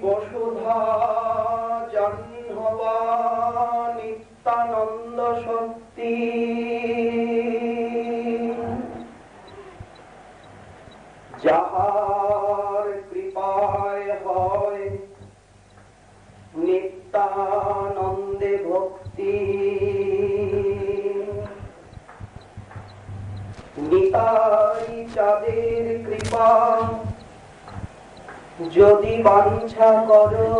বসুধা জন্মবা নিত্যানন্দ শক্তি যাহার কৃপায় হয় নিত্যানন্দে ভক্তি নিতাই চাঁদের কৃপা যদি বাঞ্ছা করো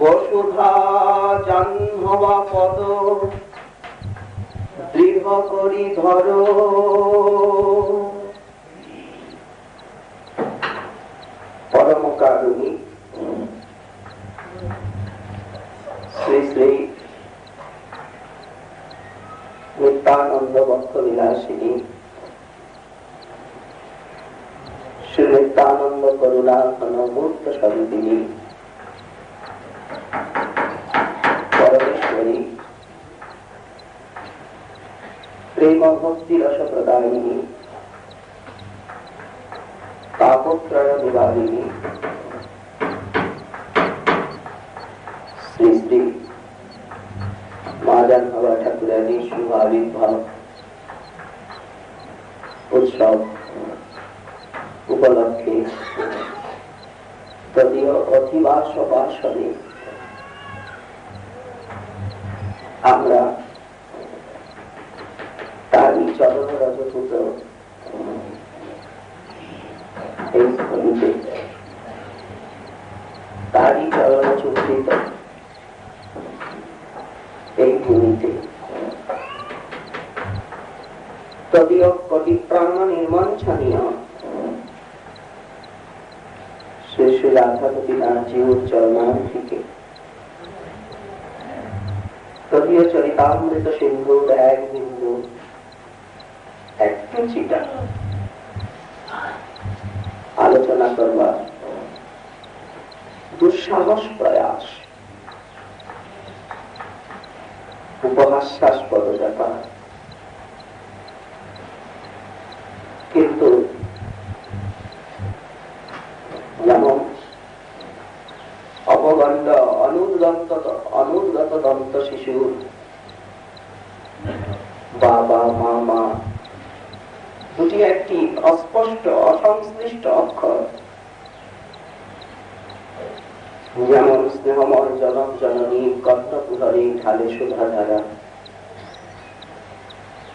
বসুধা জাহ্নবা পদ দৃঢ় করি ধরো। পরম কারুণী শ্রী শ্রী নিত্যানন্দ বক্ষ বিলাসিনী শ্রী নিত্যানন্দ করুণা ঘনমূর্ত স্বরূপিণী পরমেশ্বরী প্রেম ভক্তি রস প্রদায়িনী তাপত্রয় নিবারিণী শ্রী শ্রী মা জাহ্নবা ঠাকুরানী শুভ আবির্ভাব উৎসব উপলক্ষে তদীয় অধিবাস বাসনে আমরা তারই চরণ রজপুত এই ভূমিতে তারই চরণ চূড়িত এই ভূমিতে তদীয় কোটি প্রাণ নির্মঞ্চনীয় শ্রী শ্রী রাধাপতি নাথজির চরণান্তিকে তদীয় চরিতামৃত সিন্ধু এক বিন্দু একটু চিটা আলোচনা করবার দুঃসাহস প্রয়াস উপহাস্যাস্পদ ব্যাপার, কিন্তু যেমন অপগণ্ড অনুদ্গত দন্ত শিশুর বাবা মা দুটি একটি অস্পষ্ট অসংশ্লিষ্ট অক্ষর, যেমন স্নেহময় জনক জননী কর্ণকুহরী ঢালে সুধা ধারা,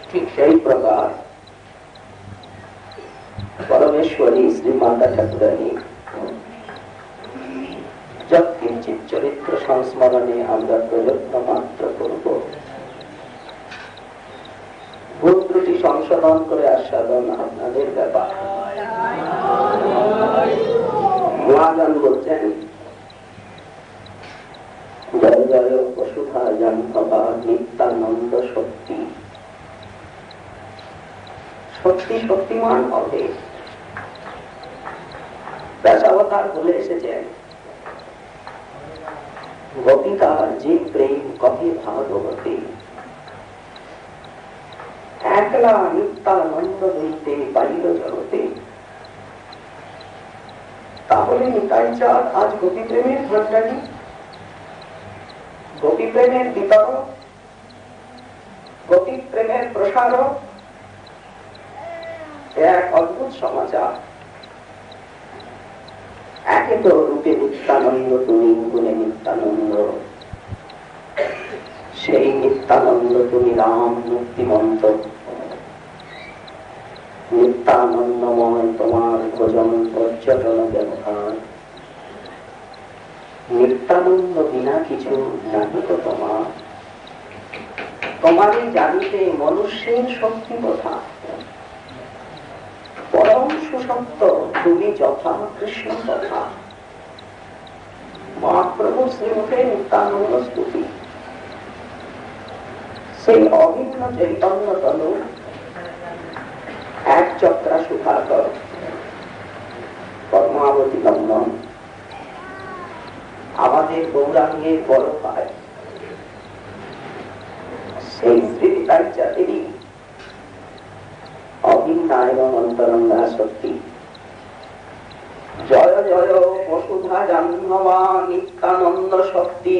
ঠিক সেই প্রকার পরমেশ্বরী শ্রী মাতা ঠাকুরানী যৎকিঞ্চিৎ চরিত্র সংস্মরণে আমরা প্রযত্ন মাত্র করব, ভুল ত্রুটি সংশোধন করে আস্বাদন আপনাদের ব্যাপার। মহাজন বলছেন জয় জয় বসুধা জাহ্নবা নিত্যানন্দ শক্তি। সত্যি শক্তিমান হবে দশাবতার বলে এসেছেন, গোপিকার যে প্রেম কবে ভাগবতী, একলা নিত্যানন্দ হইতে পাইল জগতে। তাহলে নিতাই চাঁদ আজ গোপী প্রেমের ভান্ডারী, গোপী প্রেমের বিতরক, গোপী প্রেমের প্রসারক। এক অদ্ভুত সমাচার, একে তো রূপে নিত্যানন্দ তুমি, গুণে নিত্যানন্দ, সেই নিত্যানন্দ তুমি রাম মুক্তিমন্ত, নিত্যানন্দময় তোমার ভোজন পর্যটন ব্যবহার, নিত্যানন্দ বিনা কিছু নাহি তো তোমার, তোমারই জানিতে মনুষ্যের শক্তি কথা, পরম সুসত্য তুমি যথা কৃষ্ণ কথা। মহাপ্রভু শ্রীমুখে নিত্যানন্দ স্তুতি, সেই অভিন্ন চৈতন্য তনু এক চক্রা সুধাকর পদ্মাবতী নন্দন আমাদের গৌরাঙ্গের বড় ভাই, সেই শ্রীতাই চাঁদেরই অভিন্ন এবং অন্তরঙ্গা শক্তি। জয় জয় বসুধা জাহ্নবা নিত্যানন্দ শক্তি,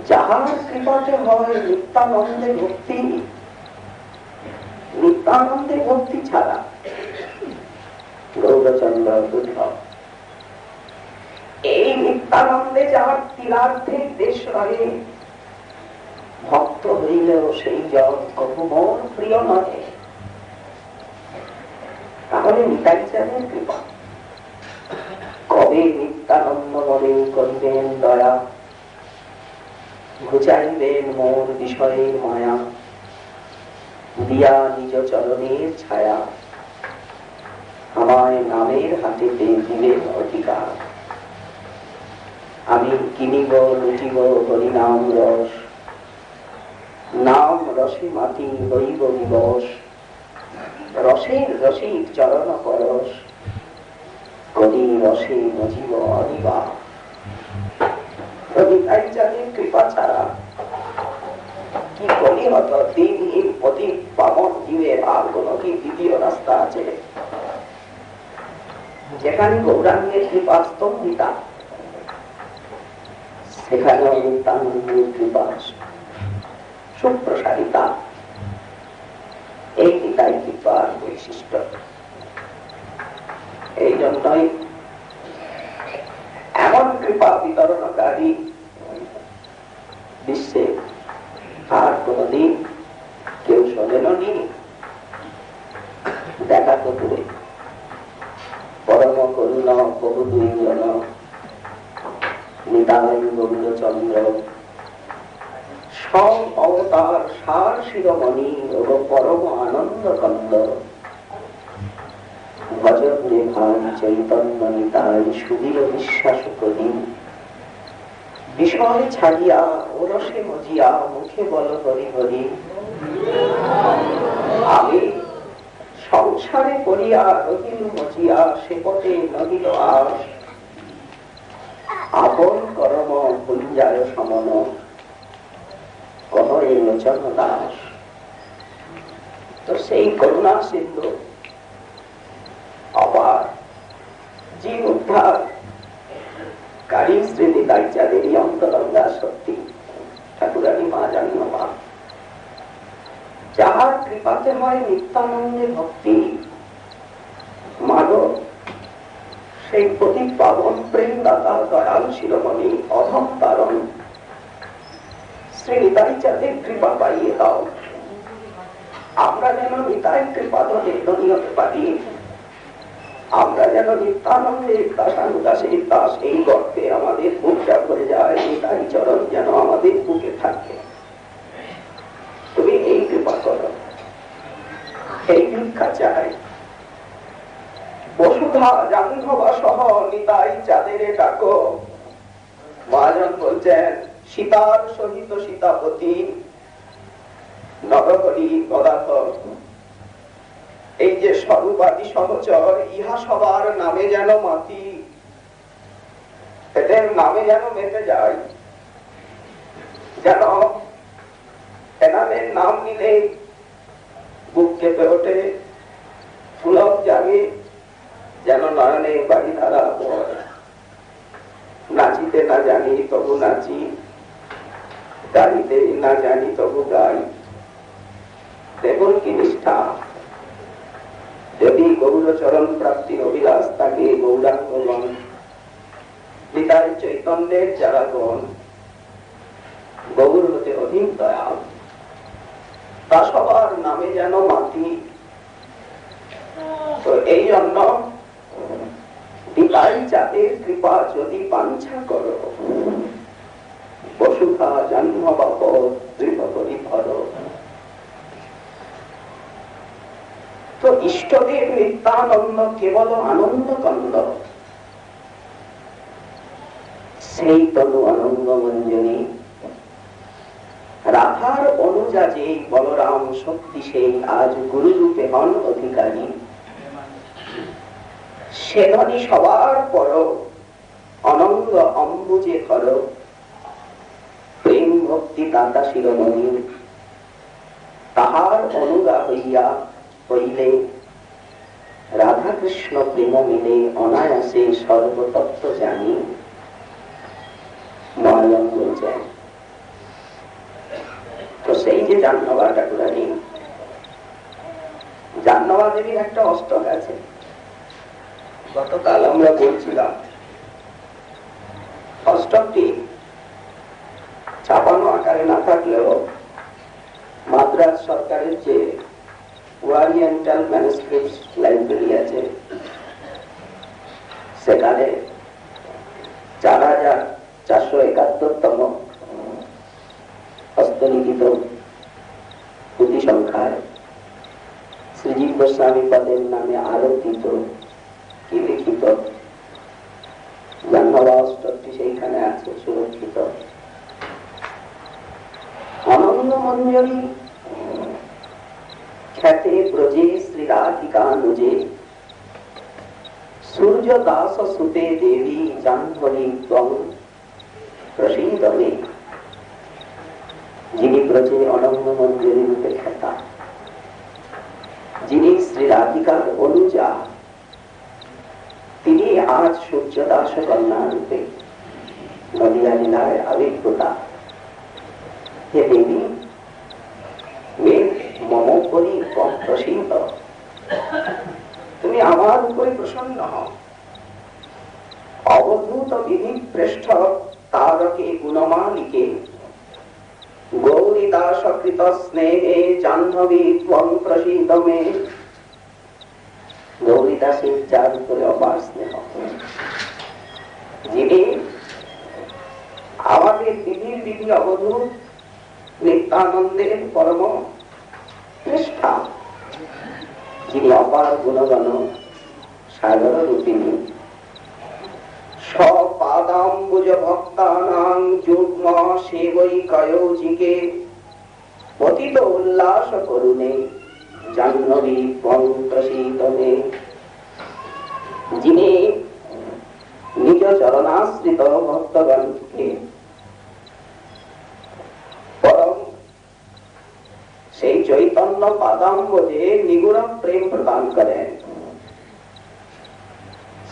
যাহার কৃপাতে হয় নিত্যানন্দে ভক্তি। নিত্যানন্দে ভক্তি ছাড়া গৌরচন্দ্র দুর্লভ। এই নিত্যানন্দে যার তীরার্থে দেশ রহে, ভক্ত হইলেও সেই জল কবু মোর প্রিয় নহে। তাহলে নিতাই চাঁদের কৃপা। কবে নিত্যানন্দ মনে করিবেন দয়া, ঘুচাইবেন মোর বিষয়ের মায়া, দিয়া নিজ চরণের ছায়া, আমায় নামের হাতেতে দিলেন অধিকার। আমি কিনিব লুটিব হরিনাম রস, নাম রসে মাতি হইব দিবস। রসের রসিক চরণ পরশ, করি রসে মজিব অনিবা। নিতাই চাঁদের কৃপা ছাড়া কি কলিহত দিনহীন অতি পাবন জীবের আর কোন কি দ্বিতীয় রাস্তা আছে? যেখানে গৌরাঙ্গের কৃপা স্তম্ভিতা, সেখানে নিত্যানন্দের কৃপা সুপ্রসারিতা। এই নিতাই কৃপার বৈশিষ্ট্য। এই জন্যই এমন কৃপা বিতরণকারী বিশ্বে আর কোনদিন কেউ শোনেনি। দেখা তো দূরে, পরম করুণ বহু দুইজন নিতাই গৌরচন্দ্র, সব অবতার সার শিরোমণি ও পরম আনন্দ কন্দ। ভজন রে ভাই চৈতন্য নিতাই সুদীর বিশ্বাস করি, বিষয় ছাড়িয়া ওরসে মজিয়া মুখে বল হরি হরি। আমি সংসারে পড়িয়া রহিল মজিয়া, সে পথে নহিল আস। আপন করম ভুঞ্জায় সমন, কহরে লোচন দাস। তো সেই করুণা সিন্ধু অপার জীব উদ্ধার কারী শ্রী নিতাই চাঁদেরই অন্তরঙ্গা শক্তি ঠাকুরানী মা জাহ্নবা, যাহার কৃপাতে হয় নিত্যানন্দে ভক্তি। মানব সেই প্রতি পাবন প্রেম দাতা দয়াল শিরোমণি অধম তারণ শ্রী নিতাই চাঁদের কৃপা পাইয়ে দাও। আমরা যেন নিতাই কৃপা ধনী হতে পারি, আমরা যেন নিত্যানন্দের দাসানুদাসের দাস এই গর্বে আমাদের বুকটা ভরে যায়। নিতাই চরণ যেন আমাদের বুকে থাকে। তুমি এই কৃপা করো, এই ভিক্ষা চাই। বসুধা জাহ্নবা সহ নিতাই চাঁদের ডাকো। মহাজন বলছেন সীতার সহিত সীতাপতি নরহরি গদাধর, এই যে স্বরূপাদি সহচর, ইহা সবার নামে যেন মাতি, এদের নামে যেন মেতে যায়। যেন এনাদের নাম নিলে বুক কেঁপে ওঠে, পুলক জাগে, যেন নয়নে বাড়ি ধারা পড়ে। নাচিতে না জানি তবু নাচি, গাইতে না জানি তবু গাই। দেখুন কি নিষ্ঠা। যদি গৌরচরণ প্রাপ্তির অভিলাষ থাকে, গৌরাঙ্গগণ নিতাই চৈতন্যের যারা গণ গৌর হতে অধিক দয়াল, তা সবার নামে যেন মাতি। তো এই জন্য নিতাই চাঁদের কৃপা যদি বাঞ্ছা করো, বসুধা জাহ্নবা দৃঢ় করি ধর। তো ইষ্টদেব নিত্যানন্দ কেবল আনন্দ কন্দ, সেই তনু আনন্দ মঞ্জনী। রাধার অনুজা যে বলরাম শক্তি, সেই আজ গুরু রূপে হন অধিকারী। সে ধনী সবার পর, অনঙ্গ অম্বুজে ধর। প্রেম ভক্তি দাতা শিরোমণি, তাহার অনুগা হইয়া হইলে রাধা রাধা কৃষ্ণ প্রেম মিলে অনায়াসে সর্বতত্ত্ব জানি, মহাজন বলছেন। তো সেই যে জাহ্নবা ঠাকুরানী, জাহ্নবা দেবীর একটা অষ্টক আছে, গতকাল আমরা বলছিলাম। অষ্টকটি ছাপানো আকারে না থাকলেও মাদ্রাজ সরকারের যে ওরিয়েন্টাল ম্যানুস্ক্রিপ্ট লাইব্রেরি আছে, সেখানে ৪,৪৭১তম হস্তলিখিত পুঁথি সংখ্যায় শ্রীজীব গোস্বামী পদের নামে আলোকিত কি লিখিত জাহ্নবা অষ্টকটি সেইখানে আছে সুরক্ষিত। অনন্য মঞ্জরি খ্যাতে ব্রজে শ্রীরাধিকানুজে সূর্য দাস সুতে দেবী জাহ্নবী ত্বং প্রসীদ মে। যিনি ব্রজে অনন্য মঞ্জরি রূপে খ্যাতা, যিনি শ্রী রাধিকার অনুজা, তিনি আজ সূর্য দাস কন্যা রূপে নদিয়া লীলায় আবির্ভূতা। হে দেবী, মে মম করি প্রসীদ, তুমি আমার উপরে প্রসন্ন হও। অবধূত বিধি পৃষ্ঠ তারকে গুণমালিকে গৌরী দাস কৃত স্নেহে জাহ্নবী ত্বং প্রসীদ মে। গৌরী দাসের যার উপরে অপার স্নেহ, যিনি আমাদের বিধির বিধি অবধূত নিত্যানন্দের পরম পৃষ্ঠা, যিনি অপার গুণগণ সাগর রূপিণী। স্বপাদাম্বুজ ভক্তানাং যুগ্ম সেবৈকয়োজিকে পতিত উল্লাস করুণে জাহ্নবী ত্বং প্রসীদ মে। যিনি নিজ চরণাশ্রিত ভক্তগণকে পরম সেই চৈতন্য পাদাম্বজে নিগুণ প্রেম প্রদান করেন,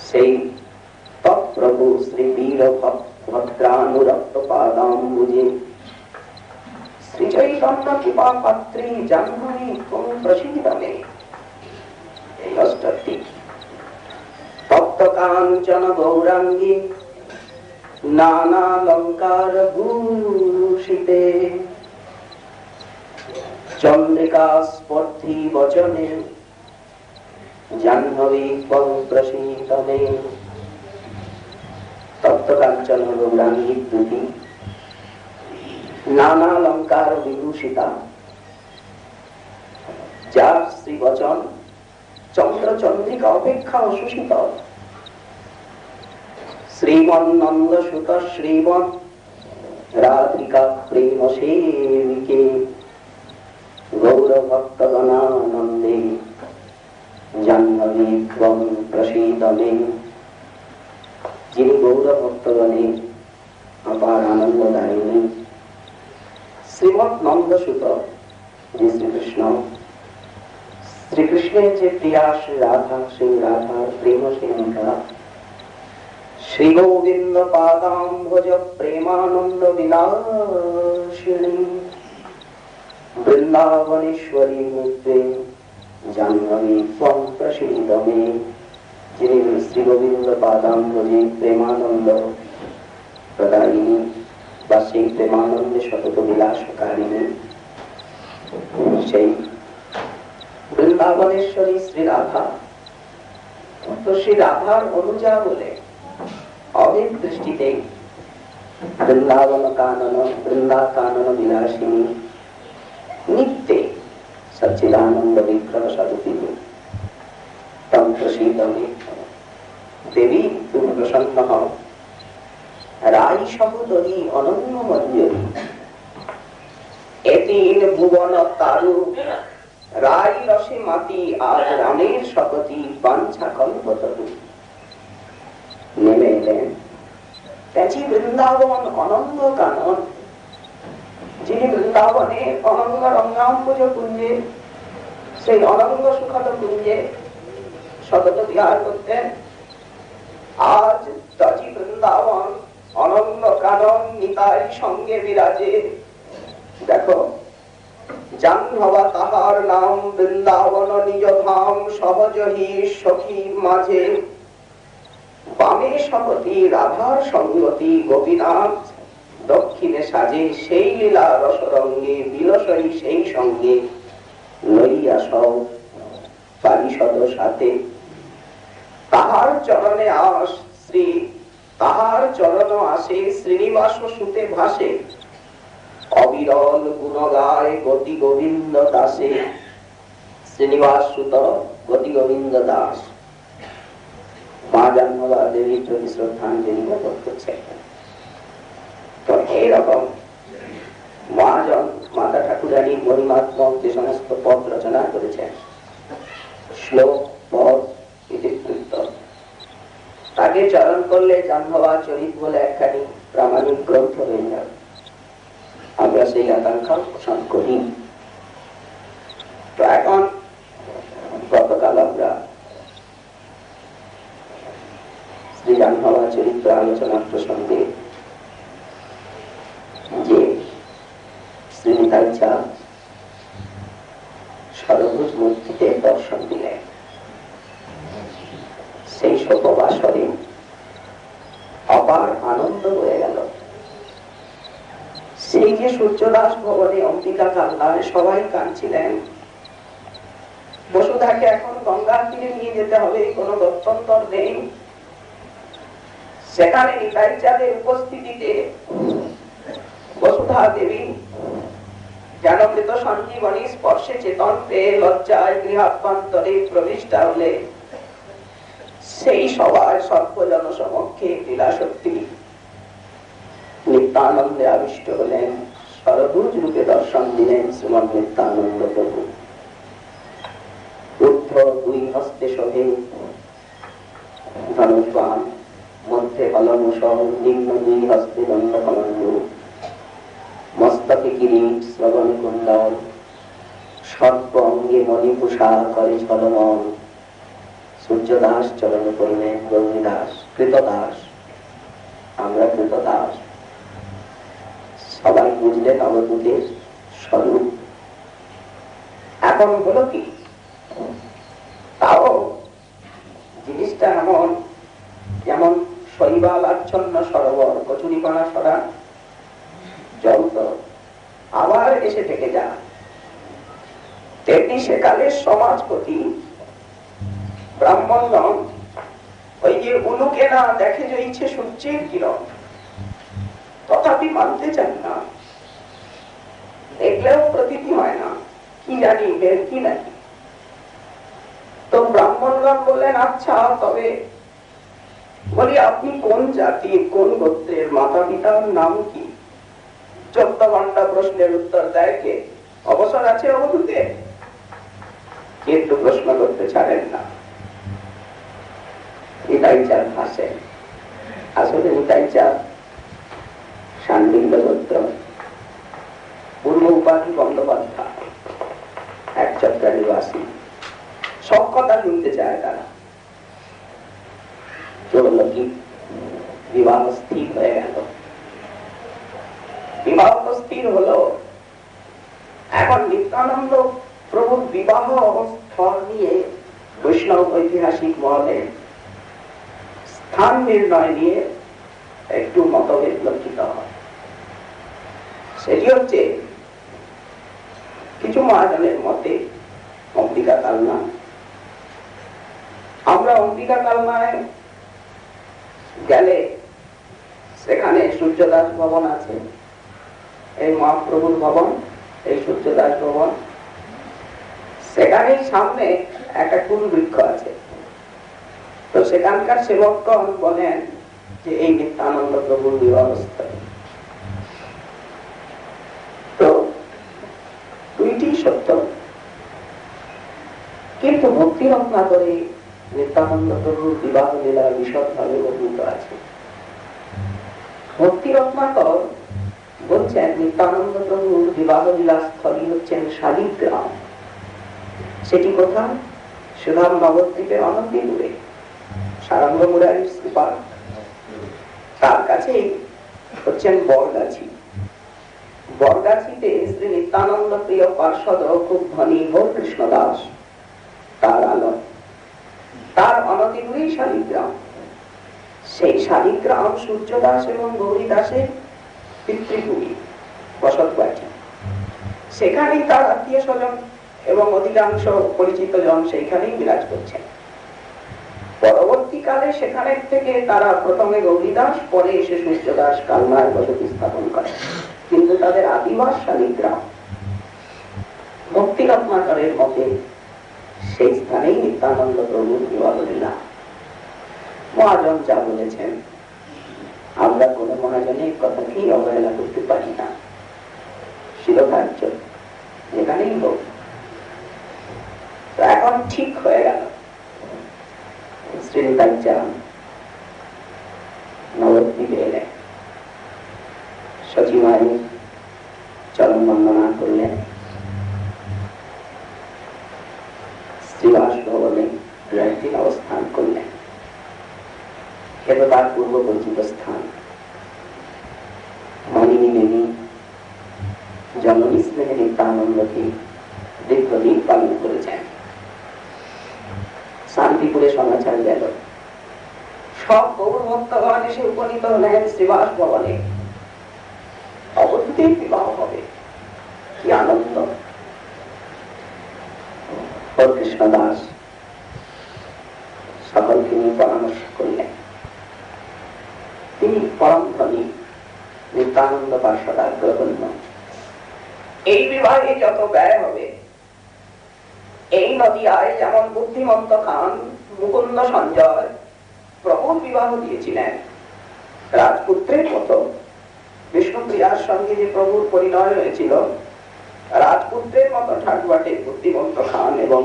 সেই তৎপ্রভু শ্রী বীর ভদ্রানুরক্ত পাদাম্বুজে শ্রী চৈতন্য কৃপা পাত্রী জাহ্নবী ত্বং প্রসীদ মে। এই অষ্টকটি তপ্ত কাঞ্চন গৌরাঙ্গী নানালঙ্কার ভূষিতে চন্দ্রিকা স্পর্ধি বচনে জাহ্নবী ত্বং প্রসীদ মে। তপ্ত কাঞ্চন গৌরাঙ্গী দুটি, নানালঙ্কার বিভূষিতা, যার শ্রীবচন চন্দ্র চন্দ্রিকা অপেক্ষা অসুশীতল। শ্রীমন্নন্দ সুত শ্রীমন রাধিকা প্রেম সেবিকে গৌর ভক্তগণানন্দে জাহ্নবী ত্বং প্রসীদ মে। যিনি গৌর ভক্তগণের অপার আনন্দদায়িনী, শ্রীমৎ নন্দ সুত যে শ্রীকৃষ্ণ, শ্রীকৃষ্ণের যে প্রিয়া শ্রী রাধা, সেই রাধার প্রেম সেবিকা, শ্রী গোবিন্দ পাদাম্বজ প্রেমানন্দ বিলাসিনী বৃন্দাবনেশ্বরী মূর্তে জাহ্নবী ত্বং প্রসীদ মে। যিনি শ্রী গোবিন্দ পাদাম্বজে প্রেমানন্দ প্রদায়িনী বা সেই প্রেমানন্দে সতত বিলাসকারিণী, সেই বৃন্দাবনেশ্বরী শ্রী রাধা। তো শ্রী রাধার অনুজা বলে অভেদ দৃষ্টিতে বৃন্দাবন কানন, বৃন্দা কানন বিলাসিনী, নিত্যে সচ্চিদানন্দ বিগ্রহ স্বরূপিণী ত্বং প্রসীদ মে। দেবী, তুমি প্রসন্ন হও। রাই সহোদরী অনন্য মঞ্জরি এতিন ভুবন তারু রাই রসে মাতি আজ রামের শপথি বাঞ্ছা কল্পতরু। নেমে এলেন তেজি বৃন্দাবন অনন্ত কানন, যিনি বৃন্দাবনে অনঙ্গ রঙ্গাম্বুজ কুঞ্জে, সেই অনঙ্গ সুখদ কুঞ্জে সতত বিহার করতেন। আজ তজি বৃন্দাবন অনন্য কানন নিতাই সঙ্গে বিরাজে। দেখো, জাহ্নবা তাহার নাম, বৃন্দাবন নিজ ধাম, সহজহি সখী মাঝে। বামে সপতি রাধার সঙ্গতি, গোপীনাথ দক্ষিণে সাজে। সেই লীলা রসরঙ্গে বিলসই সেই সঙ্গে, লইয়া সব পারিষদ সাথে। তাহার চরণে আস শ্রী, তাহার চরণ আসে, শ্রীনিবাস সুতে ভাসে। অবিরল গুণ গায় গতি গোবিন্দ দাসে। শ্রীনিবাস সুত গতি গোবিন্দ দাস মা জাহ্নবা দেবীর প্রতি শ্রদ্ধাঞ্জলি জ্ঞাপন করছে। তো এইরকম মাতা ঠাকুরানীর মহিমাত্মক যে সমস্ত পদ রচনা করেছেন, শ্লোক পদ ইতিবৃত্ত, তাকে চরণ করলে জাহ্নবা চরিত বলে একখানি প্রামাণিক গ্রন্থ হয়ে যাবে। আমরা সেই আকাঙ্ক্ষা পোষণ করি। তো এখন গতকাল আমরা শ্রী জাহ্নবা চরিত্র আলোচনার প্রসঙ্গে যে শ্রীনিতাই চাঁদ সরভুজ মূর্তিতে দর্শন দিলেন, সেই শোকবাসরে অপার আনন্দ হয়ে গেল। সেই যে সূর্যদাস ভবনে অম্বিকা কান্নায় সবাই কাঁদছিলেন, বসুধাকে এখন গঙ্গার তীরে নিয়ে যেতে হবে, কোনো গত্যন্তর নেই। সেখানে নিতাই চাঁদের উপস্থিতিতে বসুধা দেবী যেন মৃত সঞ্জীবনী স্পর্শে চেতন পেয়ে লজ্জায় গৃহাভ্যন্তরে প্রবিষ্টা হলে সেই সবার সর্বজন সমক্ষে লীলাশক্তি নিত্যানন্দে আবিষ্ট হলেন। সরভুজ রূপে দর্শন দিলেন শ্রীমদ নিত্যানন্দ প্রভু। ঊর্ধ্ব দুই হস্তে শোভে ধনুষ্বাণ, মধ্যে কলমূষণ, নিম্ন দুই হস্তে দণ্ডকমণ্ড, মস্তকে কিরীট, শ্রবণে কুণ্ডল, সর্ব অঙ্গে মণিভূষা করে ঝলমল। সূর্যদাস চরণ করিলেন গৌরীদাস, কৃতদাস, আমরা কৃতদাস। সবাই বুঝলেন অবধূতের স্বরূপ। এখন হলো কি, তাও জিনিসটা এমন যেমন শৈবালাচ্ছন্ন সরোবর, কচুরিপানা সরা জল তো আবার এসে থেকে যা, তেমনি সেকালের সমাজপতি ব্রাহ্মণগণ ওই যে উলুকে না দেখে যাইছে সূর্যের কিরণ, তথাপি মানতে চান না, দেখলেও প্রতীতি হয় না, কি জানি বের কি নাকি। তো ব্রাহ্মণগণ বললেন, আচ্ছা তবে বলি আপনি কোন জাতির, কোন গোত্রের, মাতা পিতার নাম কি? 14 ঘন্টা প্রশ্নের উত্তর দেয় কে? অবসর আছে অবধূতে? কিন্তু প্রশ্ন করতে ছাড়েন না। নিতাই চাঁদ হাসেন। আসলে নিতাই চাঁদ শান্ডিল্য গোত্র, পূর্ব উপাধি বন্দ্যোপাধ্যায়, এক চট্টা নিবাসী। সব কথা শুনতে চায় তারা। বললো কি, বিবাহ স্থির হয়ে গেল। বিবাহ স্থির হলো। এখন নিত্যানন্দ প্রভুর বিবাহ স্থল নিয়ে বৈষ্ণব ঐতিহাসিক মহলে স্থান নির্ণয় নিয়ে একটু মতভেদ লক্ষিত হয়। সেটি হচ্ছে কিছু মহাজনের মতে অম্বিকা কালনা। আমরা অম্বিকা কালনায় গেলে সেখানে সূর্যদাস ভবন আছে, এই মহাপ্রভুর ভবন, এই সূর্যদাস ভবন। সেখানে সামনে একটা কুল বৃক্ষ আছে। তো সেখানকার সেবকগণ বলেন যে এই নিত্যানন্দ প্রভুর বিবাহস্থল। তো দুইটি সত্য, কিন্তু ভক্তি রত্নাকরে নিত্যানন্দ প্রভুর বিবাহ লীলা বিশদ ভাবে বর্ণিত আছে। ভক্তি রত্নাকর বলছেন নিত্যানন্দ প্রভুর বিবাহ লীলা স্থলী হচ্ছেন শালিগ্রাম। সেটি কোথায়? সুধাম নবদ্বীপে অনতি দূরে সারঙ্গ মুরারির শ্রীপাদ, তার কাছে হচ্ছেন বরগাছি। বরগাছিতে শ্রী নিত্যানন্দ প্রিয় পার্ষদ খুব ধনী হরিকৃষ্ণ দাস, তার আলো, তার অনতি দূরেই শালিগ্রাম। সেই শালিগ্রাম সূর্য দাস এবং গৌরী দাসের পিতৃভূমি, বসত বাড়ি। সেখানেই তার আত্মীয় স্বজন এবং অধিকাংশ পরিচিত জন সেইখানেই বিরাজ করছেন। পরবর্তীকালে সেখানে থেকে তারা প্রথমে গৌরীদাস, পরে এসে সূর্যদাস কালনায় বসতি স্থাপন করে, কিন্তু তাদের আদিবাস শালিগ্রাম। ভক্তি রত্নাকরের মতে সেই স্থানেই নিত্যানন্দ প্রভুর বিবাহ লীলা। মহাজন যা বলেছেন, আমরা কোন মহাজনের কথাকেই অবহেলা করতে পারি না। শিরোধার্য যেখানেই হোক। এখন ঠিক হয়ে গেল, শ্রীনিতাইচাঁদ নবদ্বীপে এলেন, সচিবায়ের চরণ বন্দনা করলেন, শ্রীবাস ভবনে একদিন অবস্থান করলেন। এটা তার পূর্ব পরিচিত স্থান। মানিনী দেবী জননী স্নেহে নিত্যানন্দকে দীর্ঘদিন পালন করেছেন। শান্তিপুরে সমাচার গেল, সব গৌর ভক্তগণ এসে উপনীত হলেন শ্রীবাস ভবনে। অবধূতের বিবাহ হবে, কি আনন্দ! হরিকৃষ্ণ দাস সকলকে নিয়ে পরামর্শ করলেন। তিনি পরম ধনী নিত্যানন্দ পার্ষদ আগ্রগণ্য। এই বিবাহে যত ব্যয় হবে, এই নদিয়ায় যেমন বুদ্ধিমন্ত খান মুকুন্দ সঞ্জয় প্রভুর বিবাহ দিয়েছিলেন, রাজপুত্রের মতো বিষ্ণুপ্রিয়ার সঙ্গে যে প্রভুর পরিণয় হয়েছিল, রাজপুত্রের মতো ঠাকুয়াটে বুদ্ধিমন্ত খান এবং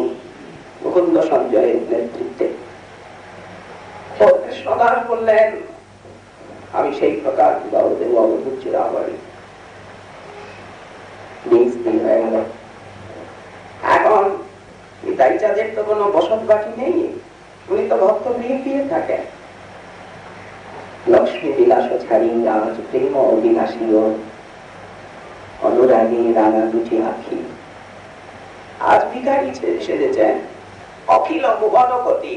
মুকুন্দ সঞ্জয়ের নেতৃত্বে। কৃষ্ণ দাস বললেন, আমি সেই প্রকার বিবাহ দেব অবধূত চিরাবরী। হয়ে গেল। এখন নিতাইচাঁদের তো কোনো বসত বাটি নেই, উনি তো ভক্ত গৃহে গিয়ে থাকেন। লক্ষ্মী বিলাস ছাড়ি আজ প্রেম অবিনাশী অনুরাগী রাঙা দুটি আখি। আজ ভিখারি সেজেছেন অখিল ভুবনপতি।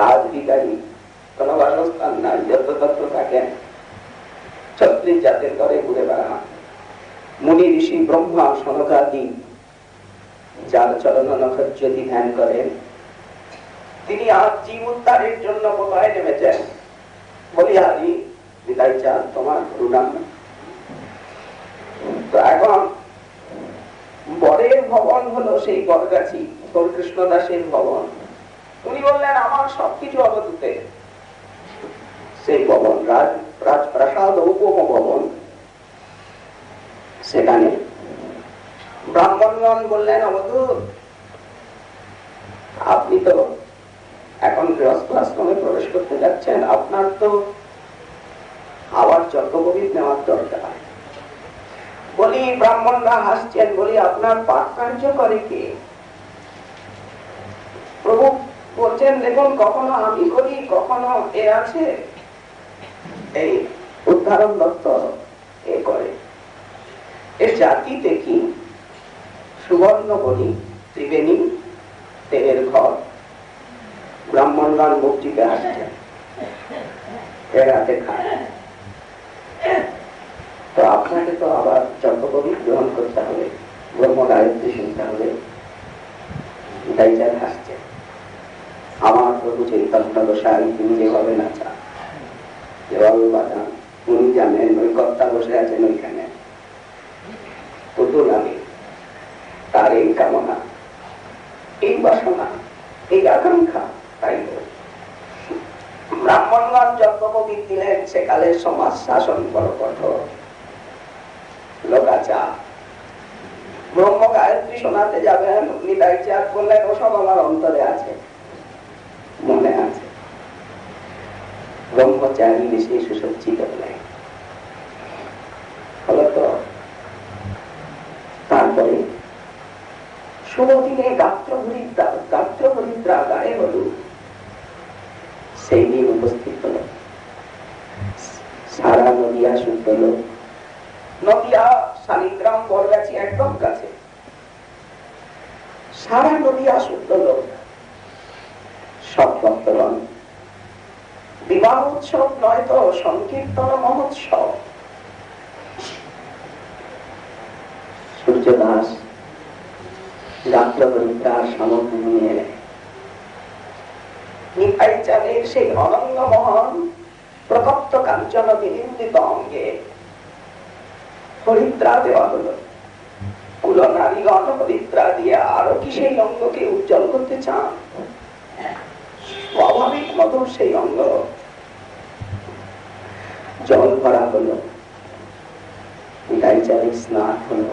আজ ভিখারি, কোন বাসস্থান নাই, যত তত্ত্ব থাকেন ছত্রিশ জাতের ঘরে ঘুরে বেড়ান। মুনি ঋষি ব্রহ্মা সনকাদি যার চরণ নখজ্যোতি ধ্যান করেন, তিনি আজ জীব উদ্ধারের জন্য কোথায় নেমেছেন। বলি হারি নিতাইচাঁদ তোমার করুণা। তো এখন বরের ভবন হলো সেই বরগাছি, হরিকৃষ্ণ দাসের ভবন। উনি বললেন, আমার সবকিছু অবধূতে। সেই ভবন রাজপ্রাসাদ উপম ভবন। সেখানে ব্রাহ্মণগণ বললেন, অবধূত আপনি তো এখন গৃহস্থ আশ্রমে প্রবেশ করতে যাচ্ছেন, আপনার তো আবার যজ্ঞোপবীত নেওয়ার দরকার। বলি ব্রাহ্মণরা হাসছেন, বলি আপনার পাঠ কার্য করে কে? প্রভু বলছেন, দেখুন কখনো আমি করি, কখনো এ আছে এই উদ্ধারণ দত্ত এ করে। এর জাতিতে কি সুবর্ণ বলি ত্রিবেণী তেলের ঘর। ব্রাহ্মণগণ মুখ টিপে আসছে, এর হাতে খায়। তো আপনাকে তো আবার যজ্ঞোপবী গ্রহণ করতে হবে, ব্রহ্ম গায়ত্রী শুনতে হবে। নিতাইচাঁদ হাসছে। আমার প্রভু চৈতন্য গোসাই তিনি যেভাবে নাচা, যেভাবে বাজান, উনি জানেন ওই কর্তা বসে আছেন ওইখানে, পুতুল আমি। তার এই কামনা, এই বাসনা, এই আকাঙ্ক্ষা, তাই ব্রাহ্মণগণ যজ্ঞোপবীত দিলেন। সেকালের সমাজ শাসন বড় কঠোর, লোকাচার। ব্রহ্ম গায়ত্রী শোনাতে যাবেন, নিতাইচাঁদ বললেন, ওসব আমার অন্তরে আছে, মনে আছে। ব্রহ্মচারী বেশি সুসজ্জিত হলেন। ফলত তারপরে শুভদিনে গাত্রভূরি সেই দিন উপস্থিত হল। সারা নদিয়া শুদ্ধ লোক, নদিয়া শালিগ্রাম বরগাছি একদম কাছে, সারা নদিয়া শুদ্ধ লোক, সব ভক্তগণ। বিবাহ উৎসব নয় তো, সংকীর্তন মহোৎসব। সূর্যদাস গাত্রপরিত্রার সামগ্রী নিয়ে এলেন। নিতাই চাঁদের সেই অনঙ্গ মহান প্রতপ্ত কাঞ্চন বিনিন্দিত অঙ্গে হরিদ্রা দেওয়া হলো। কুল নারীগণ হরিদ্রা দিয়ে আরো কি সেই অঙ্গকে উজ্জ্বল করতে চান? স্বাভাবিক মতো সেই অঙ্গ জল ভরা হলো, নিতাই চাঁদের স্নান হলো।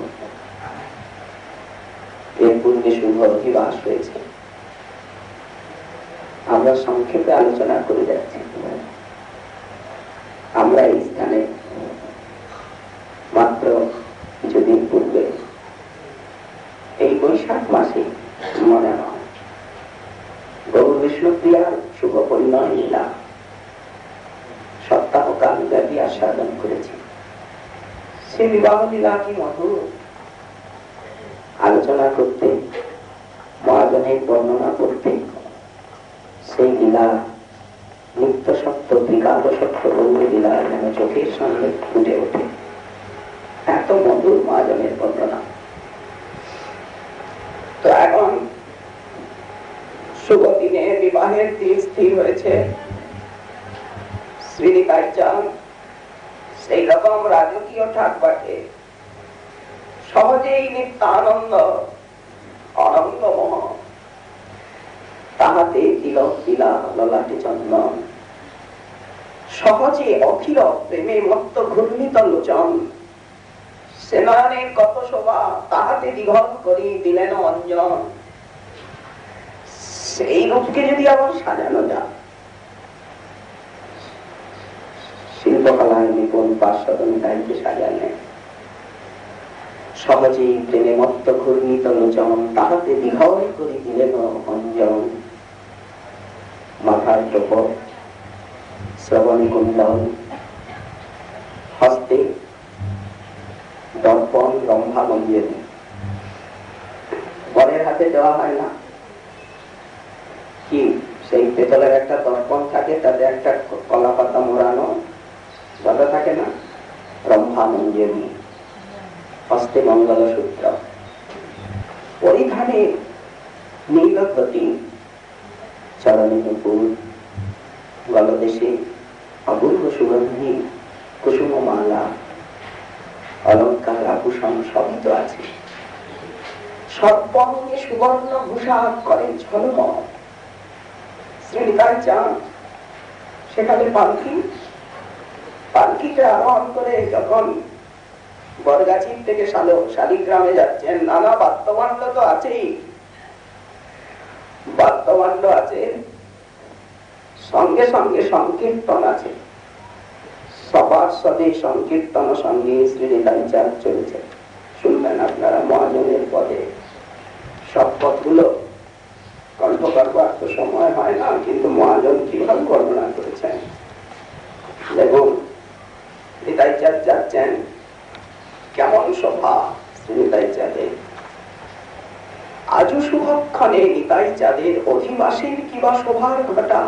এর পূর্বে শুভ অধিবাস হয়েছে, আমরা সংক্ষেপে আলোচনা করে যাচ্ছি। আমরা এই স্থানে মাত্র কিছুদিন পূর্বে এই বৈশাখ মাসে মনে হয় গৌর বিষ্ণুপ্রিয়ার শুভ পরিণয় লীলা সপ্তাহকাল ব্যাপী আস্বাদন করেছি। সে বিবাহ লীলা কি মধুর! আলোচনা করতে, মহাজনের বর্ণনা করতে সেই লীলা নিত্য সত্য, বিকাল সত্য গৌরী লীলা যেন চোখের সামনে ফুটে ওঠে। এত মধুর মহাজনের বর্ণনা। তো এখন শুভ দিনে বিবাহের দিন স্থির হয়েছে। শ্রীনিতাই চাঁদ সেই রকম রাজকীয় ঠাক বাটে, সহজেই নিত্যানন্দ অনঙ্গমহ, তাহাতে তিলক তিলা ললাটে চন্দন, সহজে অখিল প্রেমে মত্ত ঘূর্ণিত লোচন, সেনানের কত শোভা তাহাতে দীঘল করি দিলেন অঞ্জন। সেই রূপকে যদি আবার সাজানো যায়, শিল্পকলায় নিপুণ পার্শ্বদ নিতাইকে সাজালে সহজেই প্রেমে মত্ত ঘূর্ণিত লোচন, তাহাতে দীঘল করি দিলেন অঞ্জন। মাথার টোপর, শ্রবণী কুণ্ডল, হস্তে দর্পণ, রম্ভা মঞ্জরি। বরের হাতে দেওয়া হয় না কি, সেই পেতলের একটা দর্পণ থাকে, তাতে একটা কলা পাতা মোড়ানো, কথা থাকে না, রম্ভা মঞ্জরি। হস্তে মঙ্গলসূত্র, পরিধানে নীলধতি, চরণে নুপুর, গলদেশে অপূর্ব সুগন্ধি কুসুমমালা, অলঙ্কার আভূষণ সবই তো আছে। সর্বাঙ্গে সুবর্ণ ভূষা করেন ঝলমল। শ্রীনিতাই চাঁদ সেখানে পালকিতে আরোহণ করে যখন বরগাছির থেকে শালিগ্রামে যাচ্ছেন, নানা বাদ্যমাণ্ড তো আছেই, বাদ্যমাণ্ড আছে, সঙ্গে সঙ্গে সংকীর্তন আছে। সবার সাথে সংকীর্তন সঙ্গে শ্রীনিতাই চাঁদ চলেছে। শুনবেন আপনারা মহাজনের পদে। সব পদগুলো কণ্ঠ করবার তো সময় হয় না, কিন্তু মহাজন কিভাবে বর্ণনা করেছেন দেখুন। নিতাই চাঁদ যাচ্ছেন, কেমন শোভা শ্রীনিতাই চাঁদের। আজও শুভক্ষণে নিতাই চাঁদের অধিবাসীর কিবা শোভার ঘটা,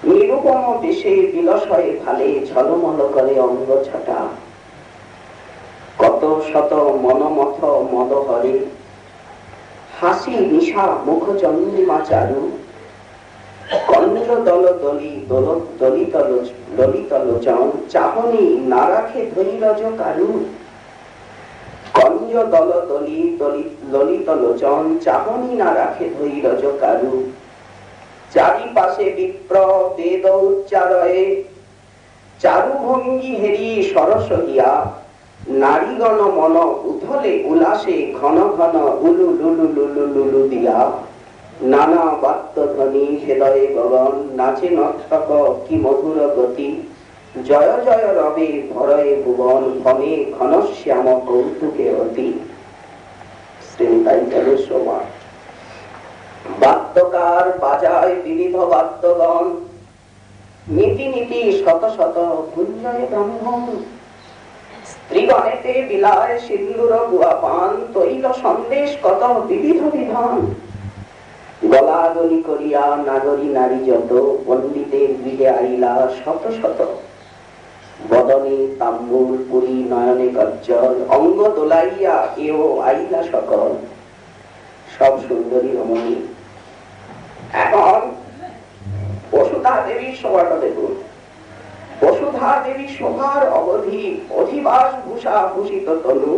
নিরুপম দেশে বিলসয়ে ভালে ঝলমল করে অঙ্গ ছটা। কত শত মনমথ মদহরে, হাসি নিশা মুখ চন্দ্রিমা চারু, কঞ্জ দল দলি দলিত লোচন, চাহনি না রাখে ধৈর্য কারু। কঞ্জ দল দলি ললিত লোচন, চাহনি না রাখে ধৈর্য কারু। চারিপাশে বিপ্র বেদ উচ্চারয়ে, চারু ভঙ্গি হেরি সরস হিয়া। নারীগণ মন উথলে উল্লাসে ঘন ঘন উলু লুলু লুলু লুলু দিয়া। নানা বাদ্য ধ্বনি হৃদয়ে গগন, নাচে নর্তক কি মধুর গতি। জয় জয় রবে ভরয়ে ভুবন, ঘনে ঘনশ্যাম কৌতুকে অতি। শ্রীনিতাই চাঁদের শোভা। বাদ্যকার বাজায় বিবিধ বাদ্যগণ, নীতি নীতি শত শত গুঞ্জয় ব্রাহ্মণ। স্ত্রীগণেতে বিলায় সিন্দুর গুয়া পান, তৈল সন্দেশ কত বিবিধ বিধান। গলাগলি করিয়া নাগরী নারী যত, পণ্ডিতের গৃহে আইলা শত শত। বদনে তাম্বুল পুরী নয়নে গজ্জল, অঙ্গ দোলাইয়া এও আইলা সকল। সব সুন্দরী রমণী। এখন বসুধা দেবীর শোভাটা দেখুন। বসুধা দেবী শোভার অবধি, অধিবাস ভূষা ভূষিত তনু।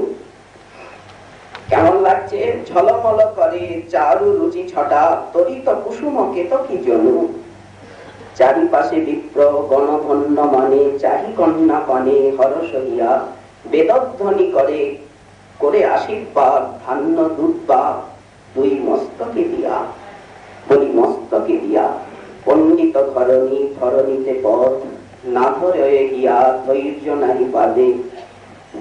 কেমন লাগছে? ঝলমল করে চারু রুচি ছটা, তরিত কুসুম কেতকী জনু। চারিপাশে বিপ্র গণধন্য মানে, চাহি কন্যা পানে হরস হইয়া। বেদধ্বনি করে করে আশীর্বাদ, ধান্য দুর্বা দুই মস্তকে দিয়া। বলি মস্তকে দিয়া। পণ্ডিত ধরণী ধরণীতে পথ, না ধরে গিয়া ধৈর্য নাহি পাদে।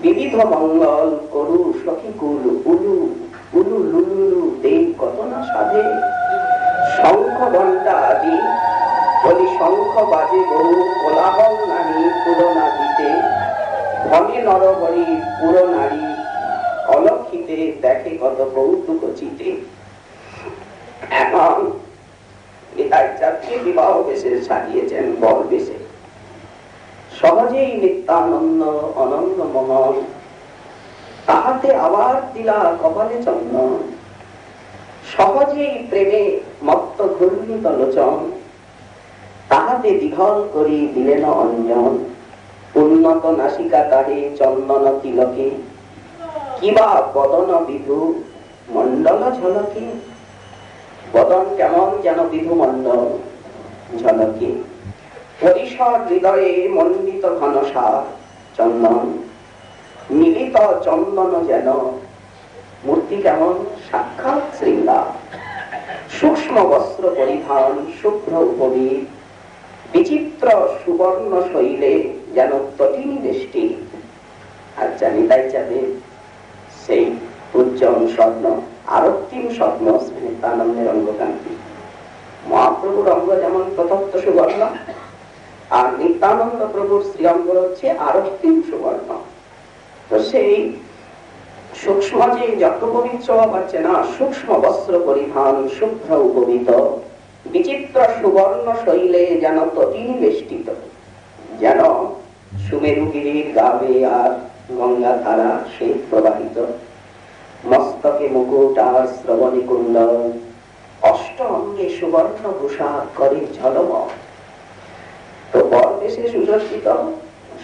বিবিধ মঙ্গল করু সখী কুল, উলু উলু লুলু দেই কত না সাধে। শঙ্খ ঘণ্টা আদি বলি শঙ্খ বাজে বহু, কোলাহল নাহি তুলনা দিতে। ধনে নরবরী পুরো নারী, অলক্ষিতে দেখে কত কৌতুক চিতে। এখন বিবাহ বেশে সাজিয়েছেন বর বেশে। সহজেই নিত্যানন্দ অনন্ত মহল, তাহাতে আবার দিলা কপালে চন্দন। সহজেই প্রেমে মত্ত ঘূর্ণিত লোচন, তাহাতে দীঘল করি দিলেন অঞ্জন। উন্নত নাসিকা তাহে চন্দন তিলকে, কিবা বদন বিধু মন্ডল ঝলকে। বদন কেমন যেন বিধু মন্ডল ঝলকে। পরিসর হৃদয়ে মণ্ডিত ঘনসার চন্দন, মিলিত চন্দন যেন মূর্তি কেমন সাক্ষাৎ শৃঙ্গার। সূক্ষ্ম বস্ত্র পরিধান শুভ্র উপবীত, বিচিত্র সুবর্ণ শৈলে যেন তটিনী দেশটি। আর জানি তাই চাঁদে সেই উজ্জ্বল স্বপ্ন, আরক্তিম স্বপ্ন শ্রী নিত্যানন্দের অঙ্গকান্তি। মহাপ্রভুর অঙ্গ যেমন প্রতপ্ত সুবর্ণ, আর নিত্যানন্দ প্রভুর শ্রী অঙ্গ হচ্ছে আরক্তিম সুবর্ণ। তো সেই সূক্ষ্ম যে যজ্ঞ পবিত্র পাচ্ছে না, সূক্ষ্ম বস্ত্র পরিধান শুভ্র উপবিত, বিচিত্র সুবর্ণ শৈলে যেন তটিনী বেষ্টিত। যেন সুমেরুগিরির গাবে আর গঙ্গা ধারা সে প্রবাহিত। মস্তকে মুকুট আর শ্রবণী কুণ্ডল, অষ্ট অঙ্গে সুবর্ণ ভূষা করে ঝলম। তো বর বেশে সুসজ্জিত,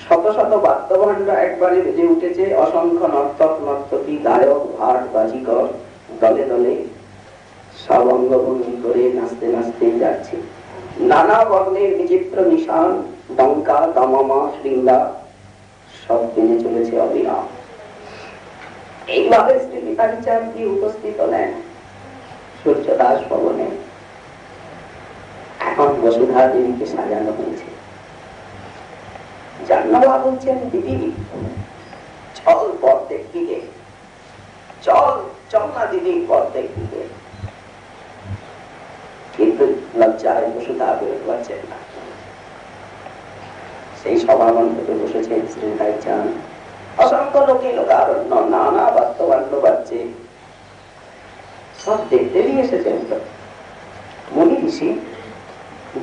শত শত বাদ্যভণ্ড একবারে বেজে উঠেছে। অসংখ্য নর্তক নর্তকী গায়ক ভাট বাজিকর দলে দলে সব অঙ্গভঙ্গি করে নাচতে নাচতে যাচ্ছে। নানা বর্ণের বিচিত্র নিশান, ডঙ্কা দামামা শৃঙ্গা সব বেজে চলেছে অবিরাম। এইভাবে শ্রী নিতাইচাঁদজি উপস্থিত হলেন সূর্যদাস ভবনে। এখন বসুধা দেবীকে সাজানো হয়েছে। জাহ্নবী বলছেন, দিদি চল পথ দেখবি গে, চল চল না দিদি পথ দেখবি গে। কিন্তু লজ্জায় বসুধা বেরোতে পারছেন না। সেই সভা মণ্ডপে বসেছেন শ্রী নিতাইচাঁদ। অসংখ্য লোকে লোকারণ্য, নানা বাদ্যবাদ্য বাজছে। সব দেবদেবী এসেছেন তো, মুনি ঋষি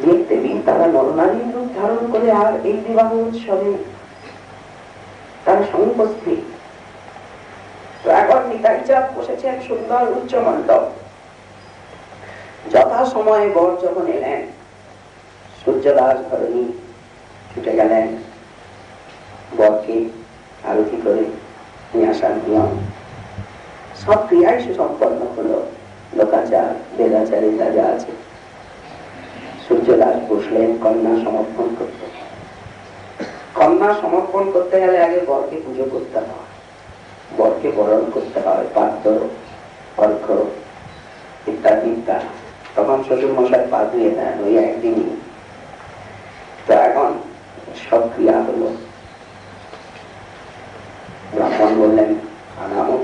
দেবদেবী, তারা নরনারীর রূপ ধারণ করে আর এই বিবাহ উৎসবে তারা অনুপস্থিত। তো এখন নিতাইচাঁদ বসেছেন সুন্দর উচ্চ মণ্ডপ। যথা সময়ে বর যখন এলেন, সূর্যদাস ধরণী ছুটে গেলেন বরকে আরতি করে নিয়ে আসার নিয়ম। সব ক্রিয়াই সুসম্পন্ন হলো, লোকাচার বেদাচারে যা যা আছে। সূর্যদাস বসলেন কন্যা সমর্পণ করতে। কন্যা সমর্পণ করতে গেলে আগে বরকে পুজো করতে হয়, বরকে বরণ করতে হয়, পাত্র অর্ঘ ইত্যাদি ইত্যাদি। তখন শ্বশুর মশাই পা ধুয়ে দেন ওই একদিনই। তো এখন সব ক্রিয়া হলো। ব্রাহ্মণ বললেন আনাও,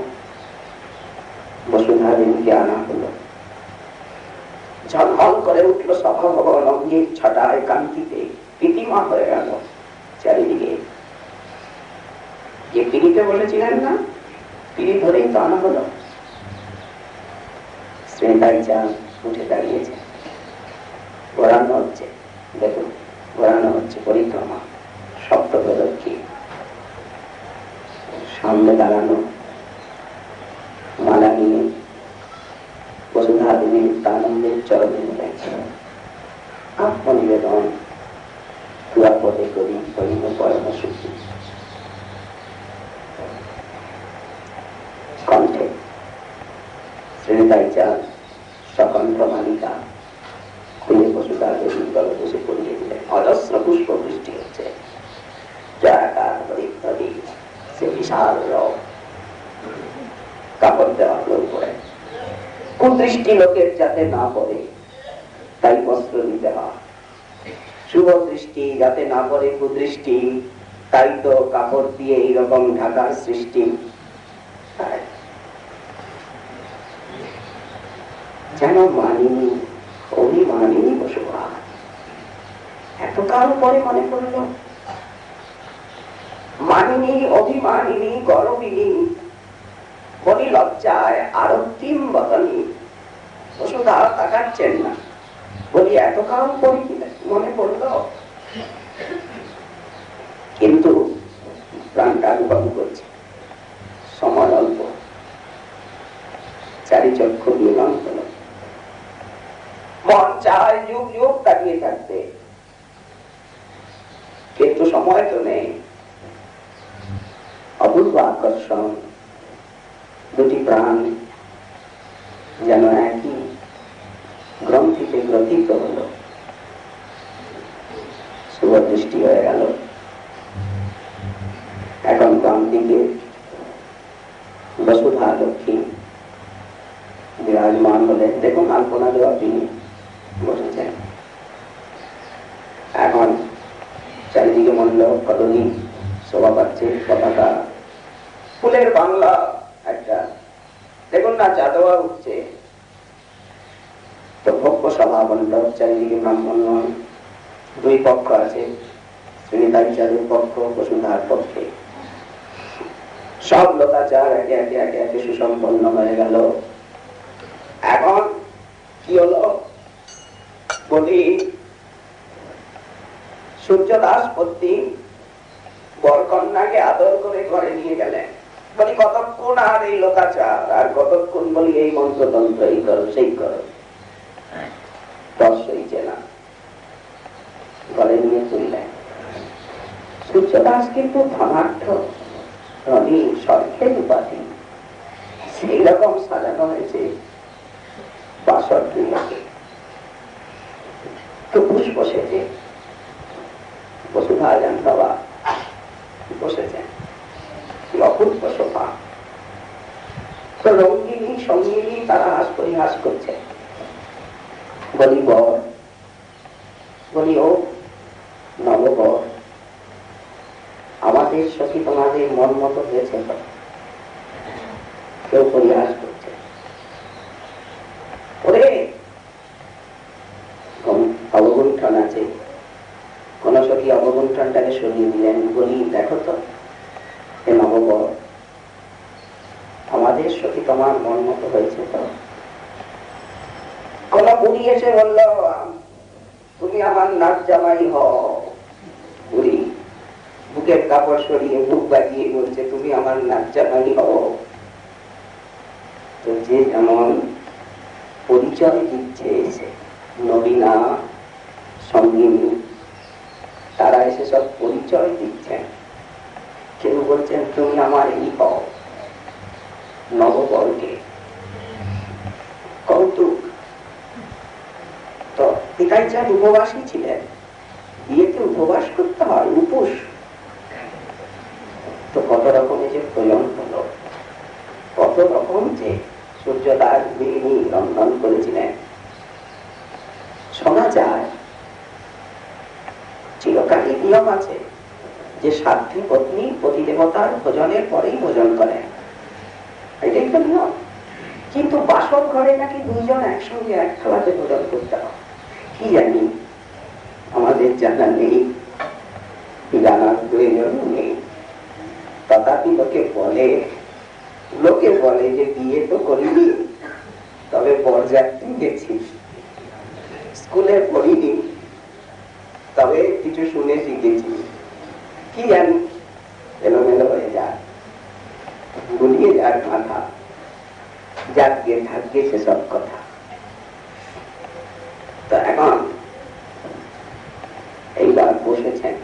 বসুধা দেবীকে আনা হলো। মর্যাদায় কান্তিতে প্রীতিমা হয়ে গেল চারিদিকে। যে পিড়িতে বলেছিলেন না, পিড়ি ধরেই তো আনা হলো। শ্রীনিতাই চাঁদ উঠে দাঁড়িয়েছে, ঘোরানো হচ্ছে, দেখুন ঘোরানো হচ্ছে পরিক্রমা, সপ্তপ্রদক্ষী, সামনে দাঁড়ানো মালা নিয়ে বসুধা দেবী নিত্যানন্দের চরণে আত্মনিবেদন, তুয়াপদে করি হইল পরম সুখী। কণ্ঠে শ্রীনিতাই চাঁদ সকণ্ঠ মালিকা খুলে বসুধা দেবীর গলে বসে পড়িয়ে দিলেন। অজস্র পুষ্প বৃষ্টি হচ্ছে, জয়াকার হরিদ্রী সে বিশাল রব কাপড় দেওয়া হলো উপরে। কুদৃষ্টি লোকের যাতে না পড়ে তাই বস্ত্র দিতে হয়, শুভ দৃষ্টি যাতে না পড়ে কুদৃষ্টি, তাই তো কাপড় দিয়ে এইরকম ঢাকার সৃষ্টি। যেন মানিনি, অভিমানিনী বসুধা। এতকাল পরে মনে পড়ল মানিনী, অভিমানিনী, গরবিনী, বলি লজ্জায় আরক্তিম বদনী। বসুধা তাকাচ্ছেন না, বলি এতকাল পরে মনে পড়ল, কিন্তু প্রাণটা অনুভব করছে সময় অল্প, চারি চক্ষু মিলন হল। মন চায় যুগ যুগ তাকিয়ে থাকতে, কিন্তু সময় তো নেই। অপূর্ব আকর্ষণ, দুটি প্রাণ যেন একই গ্রন্থিতে গ্রথিত হল, শুভ দৃষ্টি হয়ে গেল। এখন বাম দিকে বসুধা লক্ষ্মী বিরাজমান হলেন। দেখুন আলপনা দেওয়া তিনি বসেছেন। এখন চারিদিকে মণ্ডপ, কদলী শোভা পাচ্ছে, পতাকা, ফুলের বাংলা একটা দেখুন না চাঁদোয়া উঠছে। তো ভব্য সভা মণ্ডপ, চারিদিকে ব্রাহ্মণ, দুই পক্ষ আছে, শ্রীনিতাই চাঁদের পক্ষ, বসুধার পক্ষে। সব লোকাচার একে একে একে একে সুসম্পন্ন হয়ে গেল। এখন কি হলো বলি, সূর্যদাস পত্নী বরকন্যাকে আদর করে ঘরে নিয়ে গেলেন। বলি কতক্ষণ আর এই লোকাচার, আর কতক্ষণ বলি এই মন্ত্রতন্ত্র, এই করো সেই করো, হইছে না। ঘরে নিয়ে চললেন। সূর্যদাস কিন্তু ধনাঢ্য, ধনী, সরখের উপাধি, সেই রকম সাজানো হয়েছে বাসর দুইকে। তো পুষ্প সেজে বসুধা যান বাবা বসেছেন, অপূর্ব শোভা। তো রঙ্গিনী সঙ্গিনী তারা হাস পরিহাস করছে। বলি বর, বলি ও নববর, আমাদের সখী তোমাদের মন মতো হয়েছে তো? কেউ পরিহাস করছে, ওরে অবগুণ্ঠন আছে। কোন সখী অবগুণ্ঠনটাকে সরিয়ে দিলেন, বলি দেখো তো এ নববর, আমাদের সখী তোমার মন মতো হয়েছে তো? কোন বুড়ি এসে বলল তুমি আমার নাচ জামাই হও। বুড়ি বুকের কাপড় সরিয়ে বুক বাজিয়ে বলছে তুমি আমার নাচ জামাই হও। তো যে যেমন পরিচয় দিচ্ছে এসে, নবীনা সঙ্গিনী তারা এসে সব পরিচয় দিচ্ছেন। কেউ বলছেন তুমি আমার এই হও, নববর্গে কৌতুক। তো নিতাই চাঁদ উপবাসী ছিলেন, বিয়েতে উপবাস করতে হয়, উপোস। তো কত রকমের যে প্রয়োজন হলো, কত রকম যে সূর্যদাস গৃহিণী রন্ধন করেছিলেন। শোনা যায় চিরকালই নিয়ম আছে যে সাধ্বী পত্নী পতিদেবতার ভোজনের পরেই ভোজন করেন, এটাই তো নিয়ম। কিন্তু বাসর ঘরে নাকি দুইজন একসঙ্গে এক থালাতে ভোজন করতে হয়। কি জানি, আমাদের জানা নেই, জানার প্রয়োজন নেই। তথাপি লোকে বলে যে বিয়ে তো করিনি, তবে বরযাত্রী গেছি, স্কুলে পড়িনি, তবে কিছু শুনে শিখেছি। কি জানি, এলোমেলো হয়ে যায়, গুলিয়ে যার মাথা। যাকে থাকবে সেসব কথা। তো এখন এইবার বসেছেন